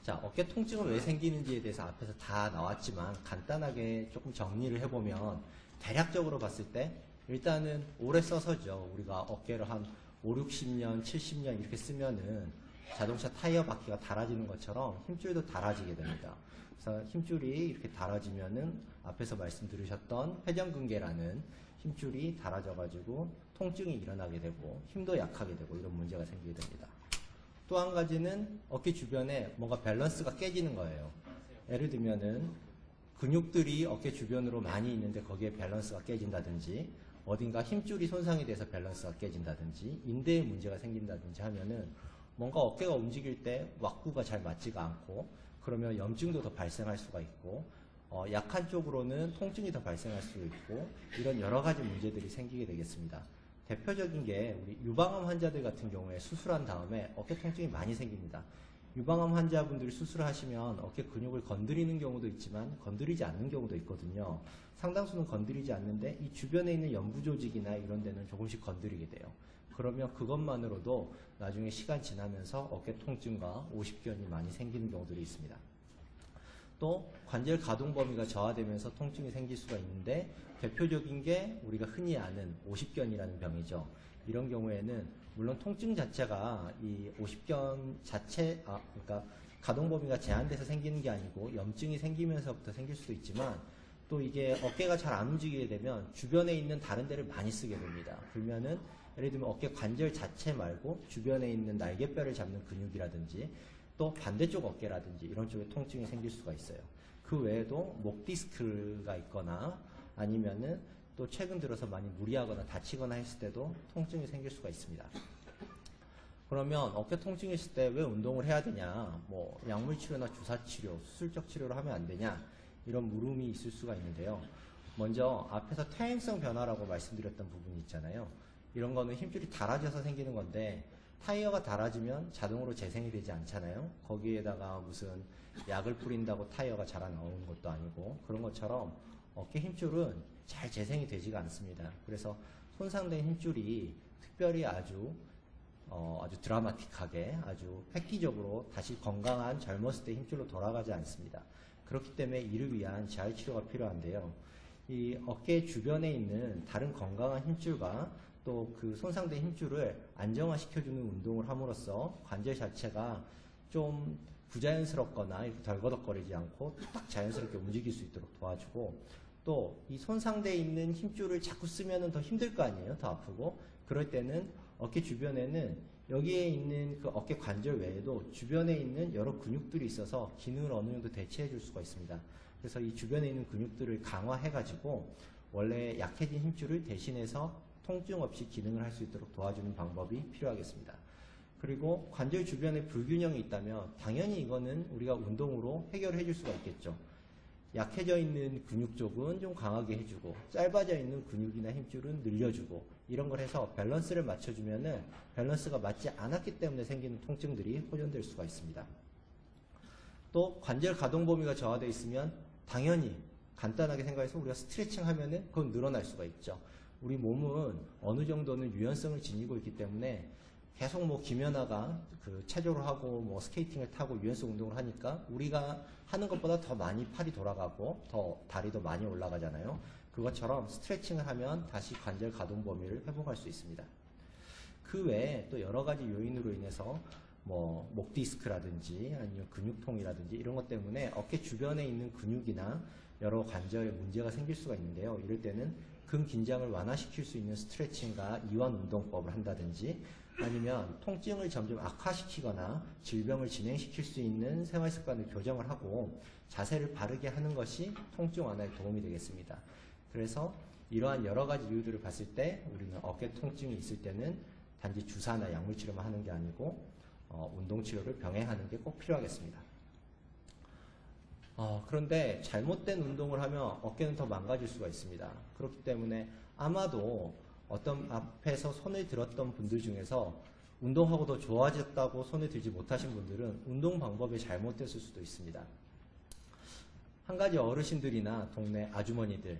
자, 어깨 통증은 왜 생기는지에 대해서 앞에서 다 나왔지만 간단하게 조금 정리를 해보면 대략적으로 봤을 때 일단은 오래 써서죠. 우리가 어깨를 한 5, 60년, 70년 이렇게 쓰면은 자동차 타이어 바퀴가 닳아지는 것처럼 힘줄도 닳아지게 됩니다. 그래서 힘줄이 이렇게 닳아지면은 앞에서 말씀 들으셨던 회전근개라는 힘줄이 닳아져가지고 통증이 일어나게 되고 힘도 약하게 되고 이런 문제가 생기게 됩니다. 또 한 가지는 어깨 주변에 뭔가 밸런스가 깨지는 거예요. 예를 들면은 근육들이 어깨 주변으로 많이 있는데 거기에 밸런스가 깨진다든지 어딘가 힘줄이 손상이 돼서 밸런스가 깨진다든지 인대에 문제가 생긴다든지 하면은 뭔가 어깨가 움직일 때 왁구가 잘 맞지가 않고 그러면 염증도 더 발생할 수가 있고 약한 쪽으로는 통증이 더 발생할 수 있고 이런 여러 가지 문제들이 생기게 되겠습니다. 대표적인 게 우리 유방암 환자들 같은 경우에 수술한 다음에 어깨 통증이 많이 생깁니다. 유방암 환자분들이 수술을 하시면 어깨 근육을 건드리는 경우도 있지만 건드리지 않는 경우도 있거든요. 상당수는 건드리지 않는데 이 주변에 있는 연부 조직이나 이런 데는 조금씩 건드리게 돼요. 그러면 그것만으로도 나중에 시간 지나면서 어깨 통증과 오십견이 많이 생기는 경우들이 있습니다. 또 관절 가동 범위가 저하되면서 통증이 생길 수가 있는데 대표적인 게 우리가 흔히 아는 오십견이라는 병이죠. 이런 경우에는 물론 통증 자체가 이 오십견 자체 그러니까 가동 범위가 제한돼서 생기는 게 아니고 염증이 생기면서부터 생길 수도 있지만 또 이게 어깨가 잘 안 움직이게 되면 주변에 있는 다른 데를 많이 쓰게 됩니다. 그러면은 예를 들면 어깨 관절 자체 말고 주변에 있는 날개뼈를 잡는 근육이라든지 또 반대쪽 어깨라든지 이런 쪽에 통증이 생길 수가 있어요. 그 외에도 목 디스크가 있거나 아니면은 또 최근 들어서 많이 무리하거나 다치거나 했을 때도 통증이 생길 수가 있습니다. 그러면 어깨 통증이 있을 때 왜 운동을 해야 되냐, 뭐 약물 치료나 주사 치료, 수술적 치료를 하면 안 되냐 이런 물음이 있을 수가 있는데요. 먼저 앞에서 퇴행성 변화라고 말씀드렸던 부분이 있잖아요. 이런 거는 힘줄이 닳아져서 생기는 건데 타이어가 닳아지면 자동으로 재생이 되지 않잖아요. 거기에다가 무슨 약을 뿌린다고 타이어가 자라나오는 것도 아니고 그런 것처럼 어깨 힘줄은 잘 재생이 되지가 않습니다. 그래서 손상된 힘줄이 특별히 아주 드라마틱하게 아주 획기적으로 다시 건강한 젊었을 때 힘줄로 돌아가지 않습니다. 그렇기 때문에 이를 위한 재활치료가 필요한데요. 이 어깨 주변에 있는 다른 건강한 힘줄과 또 그 손상된 힘줄을 안정화시켜주는 운동을 함으로써 관절 자체가 좀 부자연스럽거나 이렇게 덜거덕거리지 않고 딱 자연스럽게 움직일 수 있도록 도와주고 또 이 손상되어 있는 힘줄을 자꾸 쓰면 더 힘들 거 아니에요. 더 아프고 그럴 때는 어깨 주변에는 여기에 있는 그 어깨 관절 외에도 주변에 있는 여러 근육들이 있어서 기능을 어느 정도 대체해 줄 수가 있습니다. 그래서 이 주변에 있는 근육들을 강화해 가지고 원래 약해진 힘줄을 대신해서 통증 없이 기능을 할 수 있도록 도와주는 방법이 필요하겠습니다. 그리고 관절 주변에 불균형이 있다면 당연히 이거는 우리가 운동으로 해결해 줄 수가 있겠죠. 약해져 있는 근육 쪽은 좀 강하게 해주고 짧아져 있는 근육이나 힘줄은 늘려주고 이런 걸 해서 밸런스를 맞춰주면은 밸런스가 맞지 않았기 때문에 생기는 통증들이 호전될 수가 있습니다. 또 관절 가동 범위가 저하되어 있으면 당연히 간단하게 생각해서 우리가 스트레칭 하면은 그건 늘어날 수가 있죠. 우리 몸은 어느 정도는 유연성을 지니고 있기 때문에 계속 뭐 김연아가 그 체조를 하고 뭐 스케이팅을 타고 유연성 운동을 하니까 우리가 하는 것보다 더 많이 팔이 돌아가고 더 다리도 많이 올라가잖아요. 그것처럼 스트레칭을 하면 다시 관절 가동 범위를 회복할 수 있습니다. 그 외에 또 여러 가지 요인으로 인해서 뭐 목 디스크라든지 아니면 근육통이라든지 이런 것 때문에 어깨 주변에 있는 근육이나 여러 관절에 문제가 생길 수가 있는데요. 이럴 때는 근긴장을 완화시킬 수 있는 스트레칭과 이완 운동법을 한다든지 아니면 통증을 점점 악화시키거나 질병을 진행시킬 수 있는 생활습관을 교정을 하고 자세를 바르게 하는 것이 통증 완화에 도움이 되겠습니다. 그래서 이러한 여러 가지 이유들을 봤을 때 우리는 어깨 통증이 있을 때는 단지 주사나 약물 치료만 하는 게 아니고 운동 치료를 병행하는 게 꼭 필요하겠습니다. 그런데 잘못된 운동을 하면 어깨는 더 망가질 수가 있습니다. 그렇기 때문에 아마도 어떤 앞에서 손을 들었던 분들 중에서 운동하고 더 좋아졌다고 손을 들지 못하신 분들은 운동 방법이 잘못됐을 수도 있습니다. 한 가지 어르신들이나 동네 아주머니들,